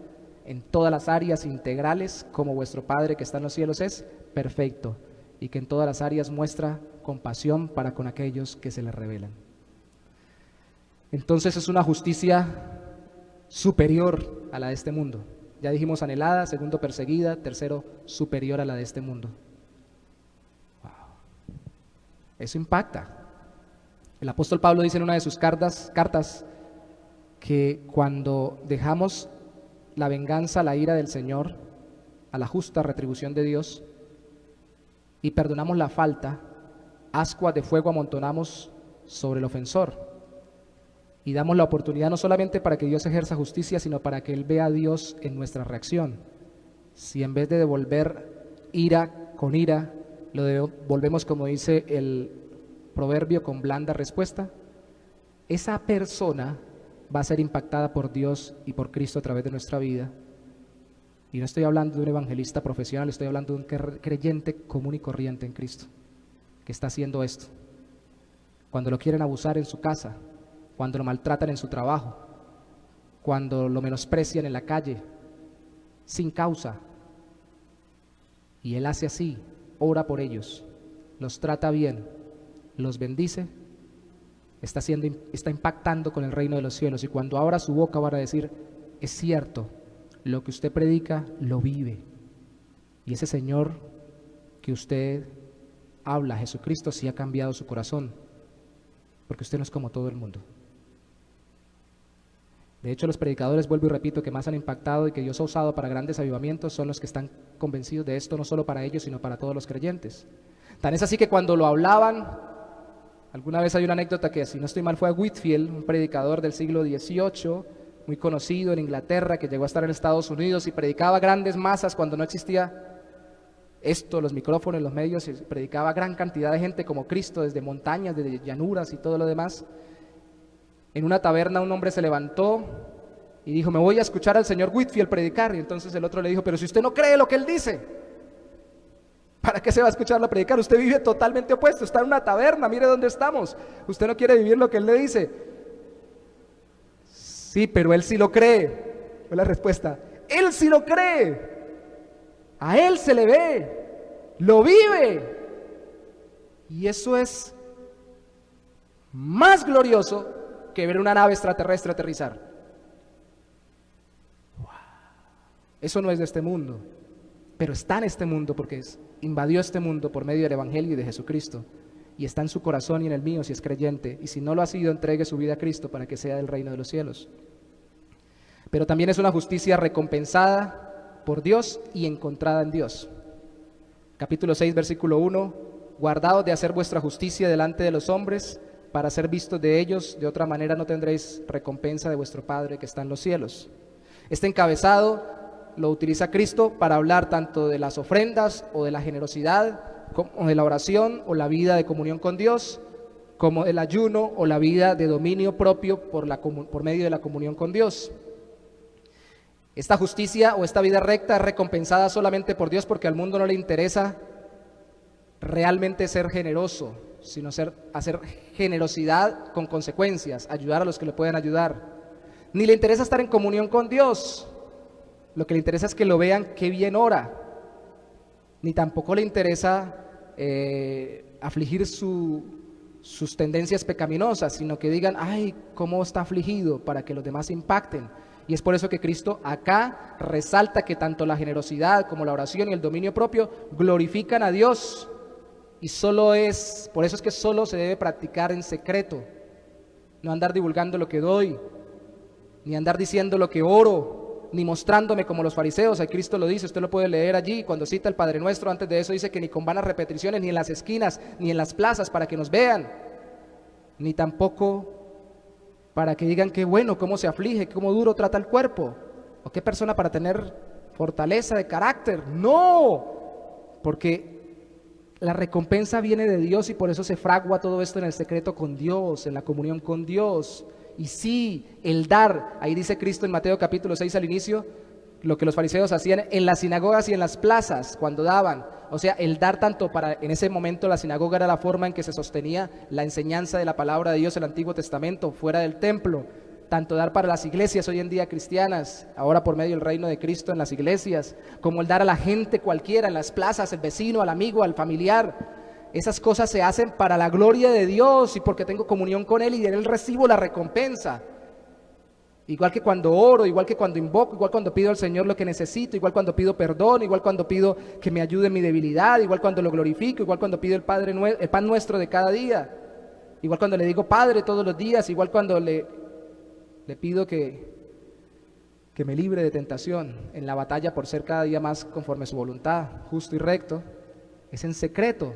en todas las áreas integrales, como vuestro Padre que está en los cielos es perfecto, y que en todas las áreas muestra compasión para con aquellos que se le rebelan. Entonces es una justicia superior a la de este mundo. Ya dijimos anhelada, segundo perseguida, tercero superior a la de este mundo. Eso impacta. El apóstol Pablo dice en una de sus cartas que cuando dejamos la venganza, la ira del Señor, a la justa retribución de Dios, y perdonamos la falta, ascuas de fuego amontonamos sobre el ofensor. Y damos la oportunidad no solamente para que Dios ejerza justicia, sino para que Él vea a Dios en nuestra reacción. Si en vez de devolver ira con ira, lo devolvemos, como dice el proverbio, con blanda respuesta, esa persona va a ser impactada por Dios y por Cristo a través de nuestra vida. Y no estoy hablando de un evangelista profesional, estoy hablando de un creyente común y corriente en Cristo, que está haciendo esto. Cuando lo quieren abusar en su casa, cuando lo maltratan en su trabajo, cuando lo menosprecian en la calle, sin causa, y Él hace así, ora por ellos, los trata bien, los bendice, está impactando con el reino de los cielos. Y cuando abra su boca van a decir: es cierto, lo que usted predica lo vive. Y ese Señor que usted habla, Jesucristo, sí ha cambiado su corazón, porque usted no es como todo el mundo. De hecho, los predicadores, vuelvo y repito, que más han impactado y que Dios ha usado para grandes avivamientos son los que están convencidos de esto, no solo para ellos, sino para todos los creyentes. Tan es así que cuando lo hablaban, alguna vez hay una anécdota que, si no estoy mal, fue a Whitefield, un predicador del siglo XVIII, muy conocido en Inglaterra, que llegó a estar en Estados Unidos y predicaba a grandes masas cuando no existía esto, los micrófonos, los medios, y predicaba a gran cantidad de gente como Cristo, desde montañas, desde llanuras y todo lo demás. En una taberna un hombre se levantó y dijo: me voy a escuchar al señor Whitefield predicar. Y entonces el otro le dijo: pero si usted no cree lo que él dice, ¿para qué se va a escucharlo predicar? Usted vive totalmente opuesto, está en una taberna, mire dónde estamos. Usted no quiere vivir lo que él le dice. Sí, pero él sí lo cree, fue la respuesta. Él sí lo cree, a él se le ve, lo vive. Y eso es más glorioso que ver una nave extraterrestre aterrizar. Wow. Eso no es de este mundo, pero está en este mundo porque invadió este mundo por medio del Evangelio y de Jesucristo, y está en su corazón y en el mío si es creyente, y si no lo ha sido, entregue su vida a Cristo para que sea del reino de los cielos. Pero también es una justicia recompensada por Dios y encontrada en Dios. Capítulo 6, versículo 1: guardaos de hacer vuestra justicia delante de los hombres, para ser vistos de ellos, de otra manera no tendréis recompensa de vuestro Padre que está en los cielos. Este encabezado lo utiliza Cristo para hablar tanto de las ofrendas o de la generosidad, como de la oración o la vida de comunión con Dios, como del ayuno o la vida de dominio propio por medio de la comunión con Dios. Esta justicia o esta vida recta es recompensada solamente por Dios, porque al mundo no le interesa realmente ser generoso, sino hacer generosidad con consecuencias, ayudar a los que le pueden ayudar. Ni le interesa estar en comunión con Dios, lo que le interesa es que lo vean qué bien ora. Ni tampoco le interesa afligir sus tendencias pecaminosas, sino que digan: ay, cómo está afligido, para que los demás se impacten. Y es por eso que Cristo acá resalta que tanto la generosidad como la oración y el dominio propio glorifican a Dios. Y por eso es que solo se debe practicar en secreto, no andar divulgando lo que doy, ni andar diciendo lo que oro, ni mostrándome como los fariseos. Ahí Cristo lo dice, usted lo puede leer allí, cuando cita el Padre Nuestro. Antes de eso dice que ni con vanas repeticiones, ni en las esquinas, ni en las plazas para que nos vean, ni tampoco para que digan qué bueno, cómo se aflige, cómo duro trata el cuerpo, o qué persona para tener fortaleza de carácter. No, porque la recompensa viene de Dios, y por eso se fragua todo esto en el secreto con Dios, en la comunión con Dios. Y sí, el dar, ahí dice Cristo en Mateo capítulo 6 al inicio, lo que los fariseos hacían en las sinagogas y en las plazas cuando daban. O sea, el dar tanto en ese momento la sinagoga era la forma en que se sostenía la enseñanza de la palabra de Dios, el Antiguo Testamento, fuera del templo. Tanto dar para las iglesias hoy en día cristianas, ahora por medio del reino de Cristo en las iglesias, como el dar a la gente cualquiera, en las plazas, el vecino, al amigo, al familiar. Esas cosas se hacen para la gloria de Dios y porque tengo comunión con Él y de Él recibo la recompensa. Igual que cuando oro, igual que cuando invoco, igual cuando pido al Señor lo que necesito, igual cuando pido perdón, igual cuando pido que me ayude en mi debilidad, igual cuando lo glorifico, igual cuando pido el pan nuestro de cada día, igual cuando le digo Padre todos los días, igual cuando le pido que me libre de tentación en la batalla por ser cada día más conforme a su voluntad, justo y recto. Es en secreto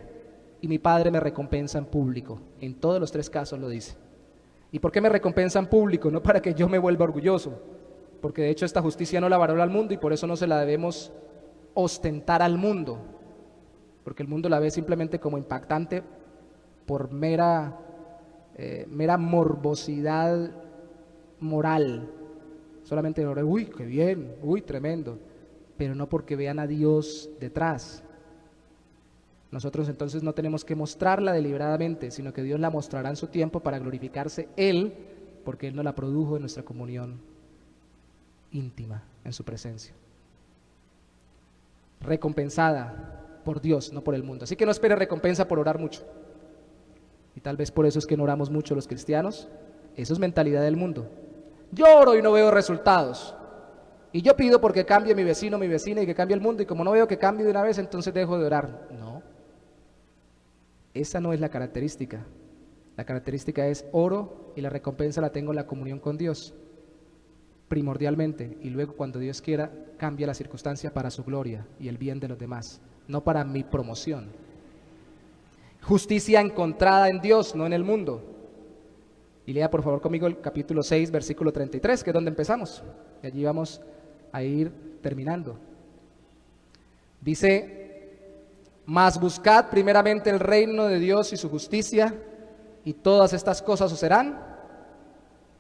y mi Padre me recompensa en público. En todos los 3 casos lo dice. ¿Y por qué me recompensa en público? No para que yo me vuelva orgulloso, porque de hecho esta justicia no la valora al mundo y por eso no se la debemos ostentar al mundo, porque el mundo la ve simplemente como impactante por mera morbosidad moral. Solamente, uy, qué bien, uy, tremendo, pero no porque vean a Dios detrás. Nosotros entonces no tenemos que mostrarla deliberadamente, sino que Dios la mostrará en su tiempo para glorificarse Él, porque Él nos la produjo en nuestra comunión íntima, en su presencia. Recompensada por Dios, no por el mundo. Así que no espere recompensa por orar mucho. Y tal vez por eso es que no oramos mucho los cristianos. Eso es mentalidad del mundo. Yo oro y no veo resultados. Y yo pido porque cambie mi vecino, mi vecina y que cambie el mundo. Y como no veo que cambie de una vez, entonces dejo de orar. No. Esa no es la característica. La característica es oro y la recompensa la tengo en la comunión con Dios, primordialmente. Y luego cuando Dios quiera, cambia la circunstancia para su gloria y el bien de los demás, no para mi promoción. Justicia encontrada en Dios, no en el mundo. Y lea por favor conmigo el capítulo 6, versículo 33, que es donde empezamos. Y allí vamos a ir terminando. Dice: mas buscad primeramente el reino de Dios y su justicia, y todas estas cosas os serán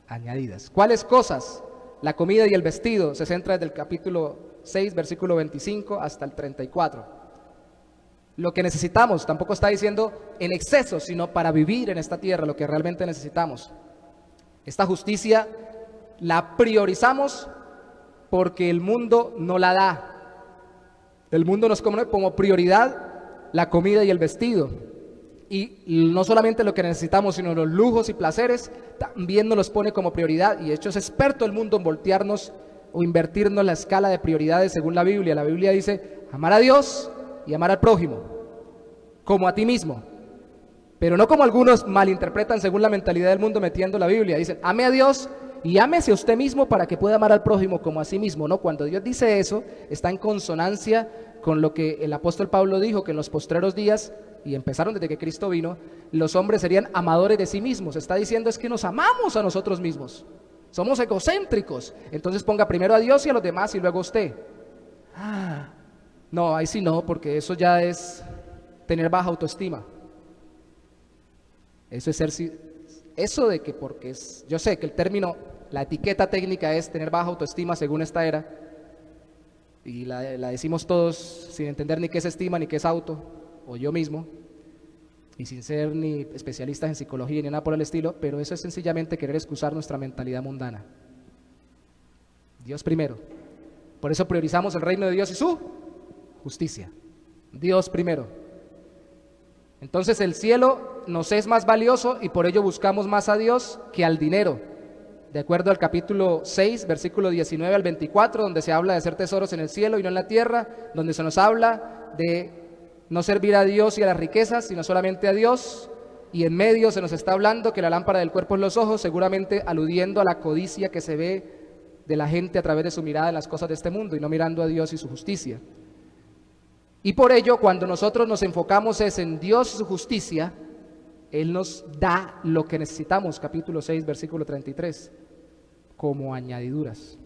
añadidas. ¿Cuáles cosas? La comida y el vestido. Se centra desde el capítulo 6, versículo 25 hasta el 34. Lo que necesitamos, tampoco está diciendo en exceso, sino para vivir en esta tierra, lo que realmente necesitamos. Esta justicia la priorizamos porque el mundo no la da. El mundo nos pone como prioridad la comida y el vestido. Y no solamente lo que necesitamos, sino los lujos y placeres, también nos los pone como prioridad. Y de hecho es experto el mundo en voltearnos o invertirnos la escala de prioridades según la Biblia. La Biblia dice amar a Dios y amar al prójimo, como a ti mismo. Pero no como algunos malinterpretan según la mentalidad del mundo metiendo la Biblia. Dicen, ame a Dios y ámese a usted mismo para que pueda amar al prójimo como a sí mismo. No, cuando Dios dice eso, está en consonancia con lo que el apóstol Pablo dijo, que en los postreros días, y empezaron desde que Cristo vino, los hombres serían amadores de sí mismos. Está diciendo es que nos amamos a nosotros mismos. Somos egocéntricos. Entonces ponga primero a Dios y a los demás y luego a usted. No, ahí sí no, porque eso ya es tener baja autoestima. Eso es eso de que porque es, yo sé que el término, la etiqueta técnica es tener baja autoestima según esta era, y la decimos todos sin entender ni qué es estima ni qué es auto, o yo mismo, y sin ser ni especialistas en psicología ni nada por el estilo, pero eso es sencillamente querer excusar nuestra mentalidad mundana. Dios primero. Por eso priorizamos el reino de Dios y su justicia. Dios primero. Entonces el cielo nos es más valioso y por ello buscamos más a Dios que al dinero. De acuerdo al capítulo 6, versículo 19 al 24, donde se habla de hacer tesoros en el cielo y no en la tierra, donde se nos habla de no servir a Dios y a las riquezas, sino solamente a Dios, y en medio se nos está hablando que la lámpara del cuerpo es los ojos, seguramente aludiendo a la codicia que se ve de la gente a través de su mirada en las cosas de este mundo y no mirando a Dios y su justicia. Y por ello, cuando nosotros nos enfocamos es en Dios y su justicia, Él nos da lo que necesitamos, capítulo 6, versículo 33, como añadiduras.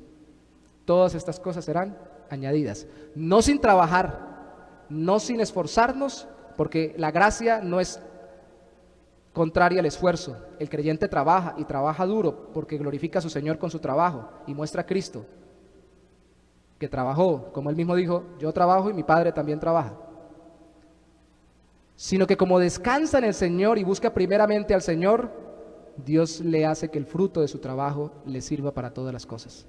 Todas estas cosas serán añadidas, no sin trabajar, no sin esforzarnos, porque la gracia no es contraria al esfuerzo. El creyente trabaja y trabaja duro porque glorifica a su Señor con su trabajo y muestra a Cristo que trabajó, como Él mismo dijo, yo trabajo y mi Padre también trabaja. Sino que como descansa en el Señor y busca primeramente al Señor, Dios le hace que el fruto de su trabajo le sirva para todas las cosas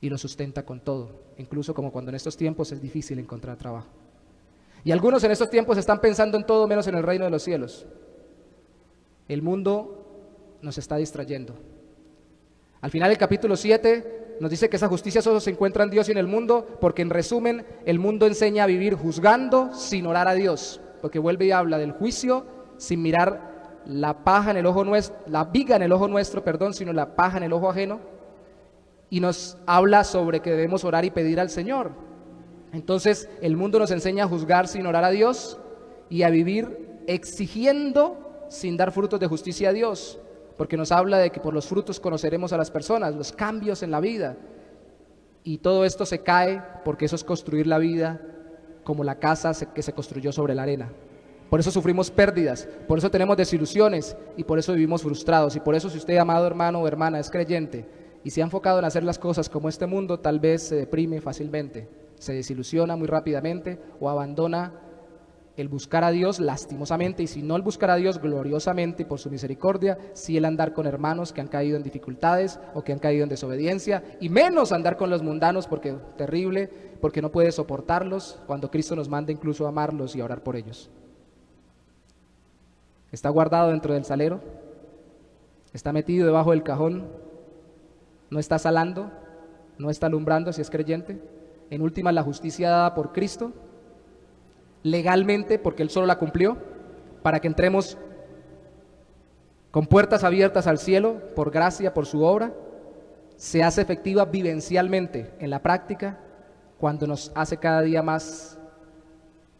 y lo sustenta con todo, incluso como cuando en estos tiempos es difícil encontrar trabajo. Y algunos en estos tiempos están pensando en todo menos en el reino de los cielos. El mundo nos está distrayendo. Al final del capítulo 7 nos dice que esa justicia solo se encuentra en Dios y en el mundo, porque en resumen el mundo enseña a vivir juzgando sin orar a Dios, porque vuelve y habla del juicio sin mirar la paja en el ojo nuestro, la viga en el ojo nuestro, perdón, sino la paja en el ojo ajeno, y nos habla sobre que debemos orar y pedir al Señor. Entonces el mundo nos enseña a juzgar sin orar a Dios y a vivir exigiendo sin dar frutos de justicia a Dios, porque nos habla de que por los frutos conoceremos a las personas, los cambios en la vida, y todo esto se cae porque eso es construir la vida como la casa que se construyó sobre la arena. Por eso sufrimos pérdidas, por eso tenemos desilusiones y por eso vivimos frustrados. Y por eso, si usted, amado hermano o hermana, es creyente y se ha enfocado en hacer las cosas como este mundo, tal vez se deprime fácilmente, se desilusiona muy rápidamente o abandona el buscar a Dios lastimosamente, y si no el buscar a Dios gloriosamente y por su misericordia, sí el andar con hermanos que han caído en dificultades o que han caído en desobediencia, y menos andar con los mundanos, porque terrible, porque no puede soportarlos cuando Cristo nos manda incluso a amarlos y a orar por ellos. Está guardado dentro del salero, está metido debajo del cajón, no está salando, no está alumbrando si es creyente. En última, la justicia dada por Cristo, legalmente, porque Él solo la cumplió, para que entremos con puertas abiertas al cielo, por gracia, por su obra, se hace efectiva vivencialmente, en la práctica, cuando nos hace cada día más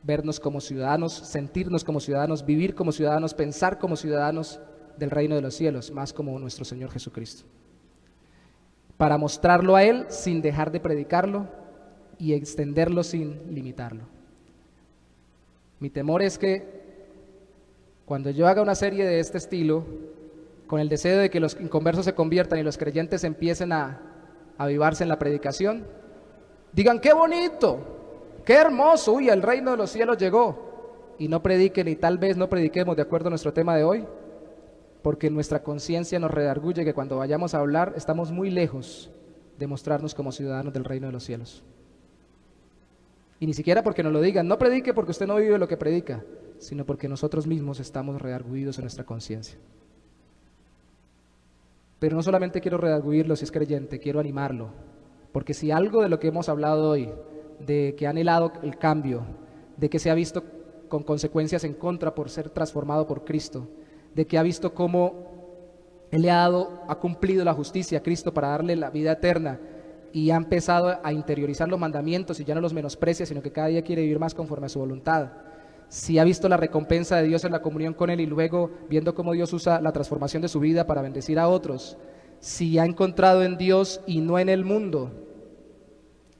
vernos como ciudadanos, sentirnos como ciudadanos, vivir como ciudadanos, pensar como ciudadanos del reino de los cielos, más como nuestro Señor Jesucristo. Para mostrarlo a Él sin dejar de predicarlo y extenderlo sin limitarlo. Mi temor es que cuando yo haga una serie de este estilo, con el deseo de que los inconversos se conviertan y los creyentes empiecen a avivarse en la predicación, digan: ¡qué bonito! ¡Qué hermoso! ¡Uy, el reino de los cielos llegó! Y no prediquen, y tal vez no prediquemos de acuerdo a nuestro tema de hoy, porque nuestra conciencia nos redarguye que cuando vayamos a hablar estamos muy lejos de mostrarnos como ciudadanos del reino de los cielos. Y ni siquiera porque nos lo digan, no predique porque usted no vive lo que predica, sino porque nosotros mismos estamos redarguidos en nuestra conciencia. Pero no solamente quiero redarguirlo si es creyente, quiero animarlo, porque si algo de lo que hemos hablado hoy, de que ha anhelado el cambio, de que se ha visto con consecuencias en contra por ser transformado por Cristo, de que ha visto cómo Él le ha cumplido la justicia a Cristo para darle la vida eterna, y ha empezado a interiorizar los mandamientos y ya no los menosprecia, sino que cada día quiere vivir más conforme a su voluntad. Si ha visto la recompensa de Dios en la comunión con Él y luego viendo cómo Dios usa la transformación de su vida para bendecir a otros, si ha encontrado en Dios y no en el mundo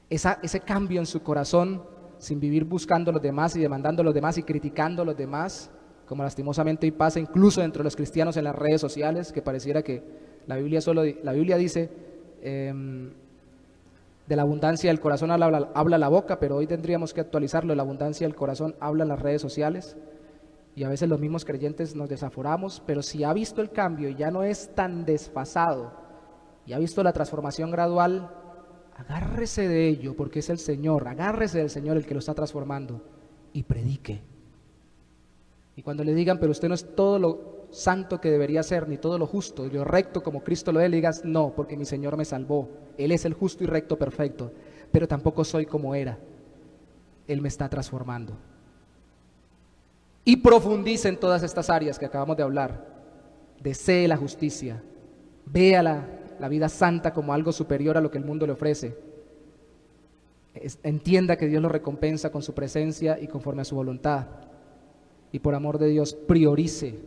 ese cambio en su corazón, sin vivir buscando a los demás y demandando a los demás y criticando a los demás, como lastimosamente hoy pasa incluso entre los cristianos en las redes sociales, que pareciera que la Biblia dice de la abundancia del corazón habla la boca, pero hoy tendríamos que actualizarlo: la abundancia del corazón habla en las redes sociales, y a veces los mismos creyentes nos desaforamos. Pero si ha visto el cambio y ya no es tan desfasado y ha visto la transformación gradual, agárrese de ello, porque es el Señor, agárrese del Señor el que lo está transformando, y predique. Y cuando le digan: pero usted no es todo lo santo que debería ser, ni todo lo justo y lo recto como Cristo lo es, le digas: no, porque mi Señor me salvó, Él es el justo y recto perfecto, pero tampoco soy como era, Él me está transformando. Y profundice en todas estas áreas que acabamos de hablar. Desee la justicia, vea la vida santa como algo superior a lo que el mundo le ofrece. Entienda que Dios lo recompensa con su presencia y conforme a su voluntad. Y por amor de Dios, priorice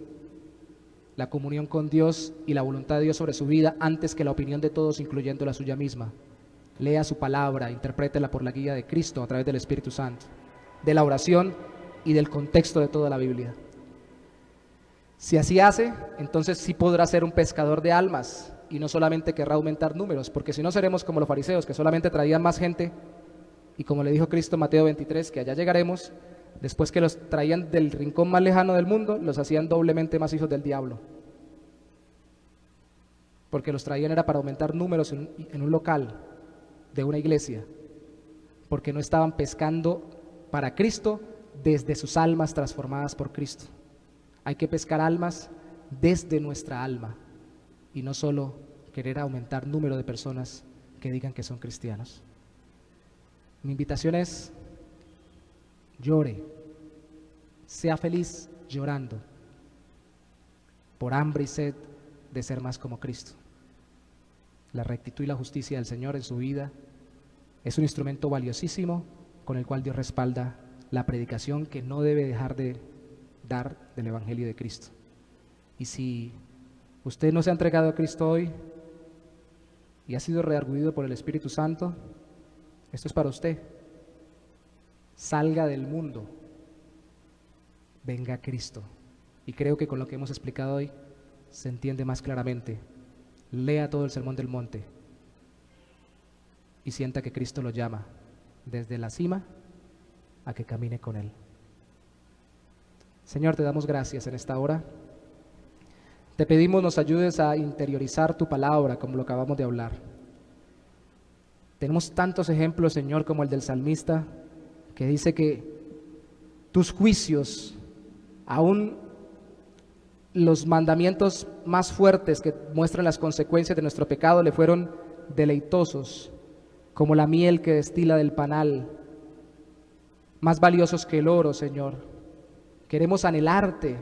la comunión con Dios y la voluntad de Dios sobre su vida antes que la opinión de todos, incluyendo la suya misma. Lea su palabra, interprétela por la guía de Cristo a través del Espíritu Santo, de la oración y del contexto de toda la Biblia. Si así hace, entonces sí podrá ser un pescador de almas y no solamente querrá aumentar números, porque si no seremos como los fariseos, que solamente traían más gente, y como le dijo Cristo en Mateo 23, que allá llegaremos, después que los traían del rincón más lejano del mundo, los hacían doblemente más hijos del diablo, porque los traían era para aumentar números en un local de una iglesia, porque no estaban pescando para Cristo desde sus almas transformadas por Cristo. Hay que pescar almas desde nuestra alma y no solo querer aumentar número de personas que digan que son cristianos. Mi invitación es: llore, sea feliz llorando por hambre y sed de ser más como Cristo. La rectitud y la justicia del Señor en su vida es un instrumento valiosísimo con el cual Dios respalda la predicación que no debe dejar de dar del Evangelio de Cristo. Y si usted no se ha entregado a Cristo hoy y ha sido redarguido por el Espíritu Santo, esto es para usted. Salga del mundo, venga a Cristo. Y creo que con lo que hemos explicado hoy se entiende más claramente. Lea todo el Sermón del Monte y sienta que Cristo lo llama desde la cima a que camine con Él. Señor, te damos gracias en esta hora. Te pedimos nos ayudes a interiorizar tu palabra como lo acabamos de hablar. Tenemos tantos ejemplos, Señor, como el del salmista, que dice que tus juicios, aún los mandamientos más fuertes que muestran las consecuencias de nuestro pecado, le fueron deleitosos, como la miel que destila del panal, más valiosos que el oro, Señor. Queremos anhelarte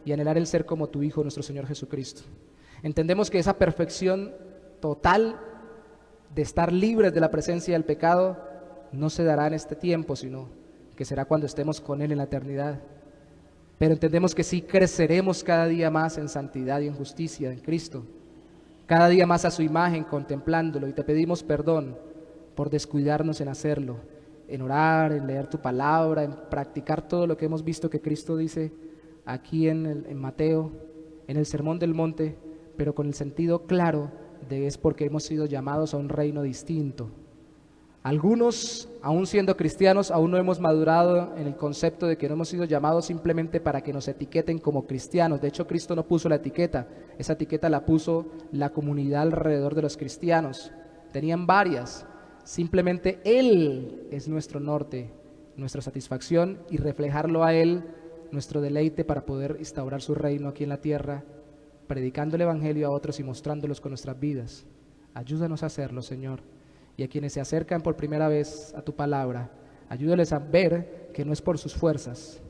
y anhelar el ser como tu Hijo, nuestro Señor Jesucristo. Entendemos que esa perfección total de estar libres de la presencia del pecado no se dará en este tiempo, sino que será cuando estemos con Él en la eternidad. Pero entendemos que sí creceremos cada día más en santidad y en justicia en Cristo, cada día más a su imagen, contemplándolo, y te pedimos perdón por descuidarnos en hacerlo, en orar, en leer tu palabra, en practicar todo lo que hemos visto que Cristo dice aquí en Mateo, en el Sermón del Monte, pero con el sentido claro de es porque hemos sido llamados a un reino distinto. Algunos, aún siendo cristianos, aún no hemos madurado en el concepto de que no hemos sido llamados simplemente para que nos etiqueten como cristianos. De hecho, Cristo no puso la etiqueta, esa etiqueta la puso la comunidad alrededor de los cristianos. Tenían varias, simplemente Él es nuestro norte, nuestra satisfacción, y reflejarlo a Él, nuestro deleite para poder instaurar su reino aquí en la tierra, predicando el Evangelio a otros y mostrándolos con nuestras vidas. Ayúdanos a hacerlo, Señor. Y a quienes se acercan por primera vez a tu palabra, ayúdales a ver que no es por sus fuerzas,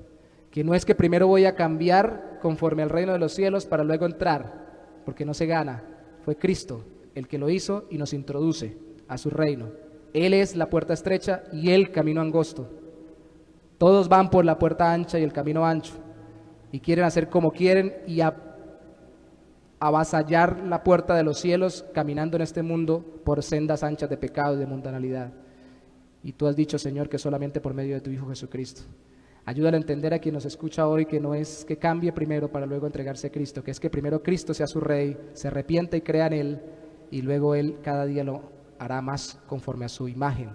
que no es que primero voy a cambiar conforme al reino de los cielos para luego entrar, porque no se gana. Fue Cristo el que lo hizo y nos introduce a su reino. Él es la puerta estrecha y el camino angosto. Todos van por la puerta ancha y el camino ancho, y quieren hacer como quieren y avasallar la puerta de los cielos caminando en este mundo por sendas anchas de pecado y de mundanalidad. Y tú has dicho, Señor, que solamente por medio de tu Hijo Jesucristo. Ayúdale a entender a quien nos escucha hoy que no es que cambie primero para luego entregarse a Cristo, que es que primero Cristo sea su Rey, se arrepienta y crea en Él, y luego Él cada día lo hará más conforme a su imagen,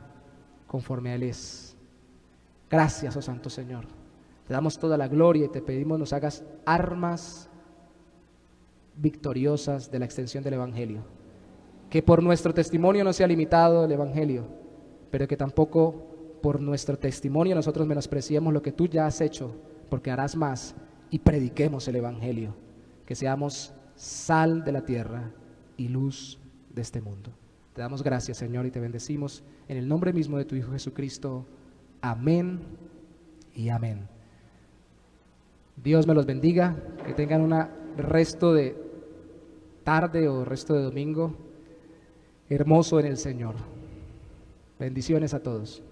conforme a Él es. Gracias, oh Santo Señor. Te damos toda la gloria y te pedimos nos hagas armas victoriosas de la extensión del Evangelio. Que por nuestro testimonio no sea limitado el Evangelio, pero que tampoco por nuestro testimonio nosotros menospreciemos lo que tú ya has hecho, porque harás más, y prediquemos el Evangelio. Que seamos sal de la tierra y luz de este mundo. Te damos gracias, Señor, y te bendecimos en el nombre mismo de tu Hijo Jesucristo. Amén y amén. Dios me los bendiga, que tengan un resto de tarde o resto de domingo hermoso en el Señor. Bendiciones a todos.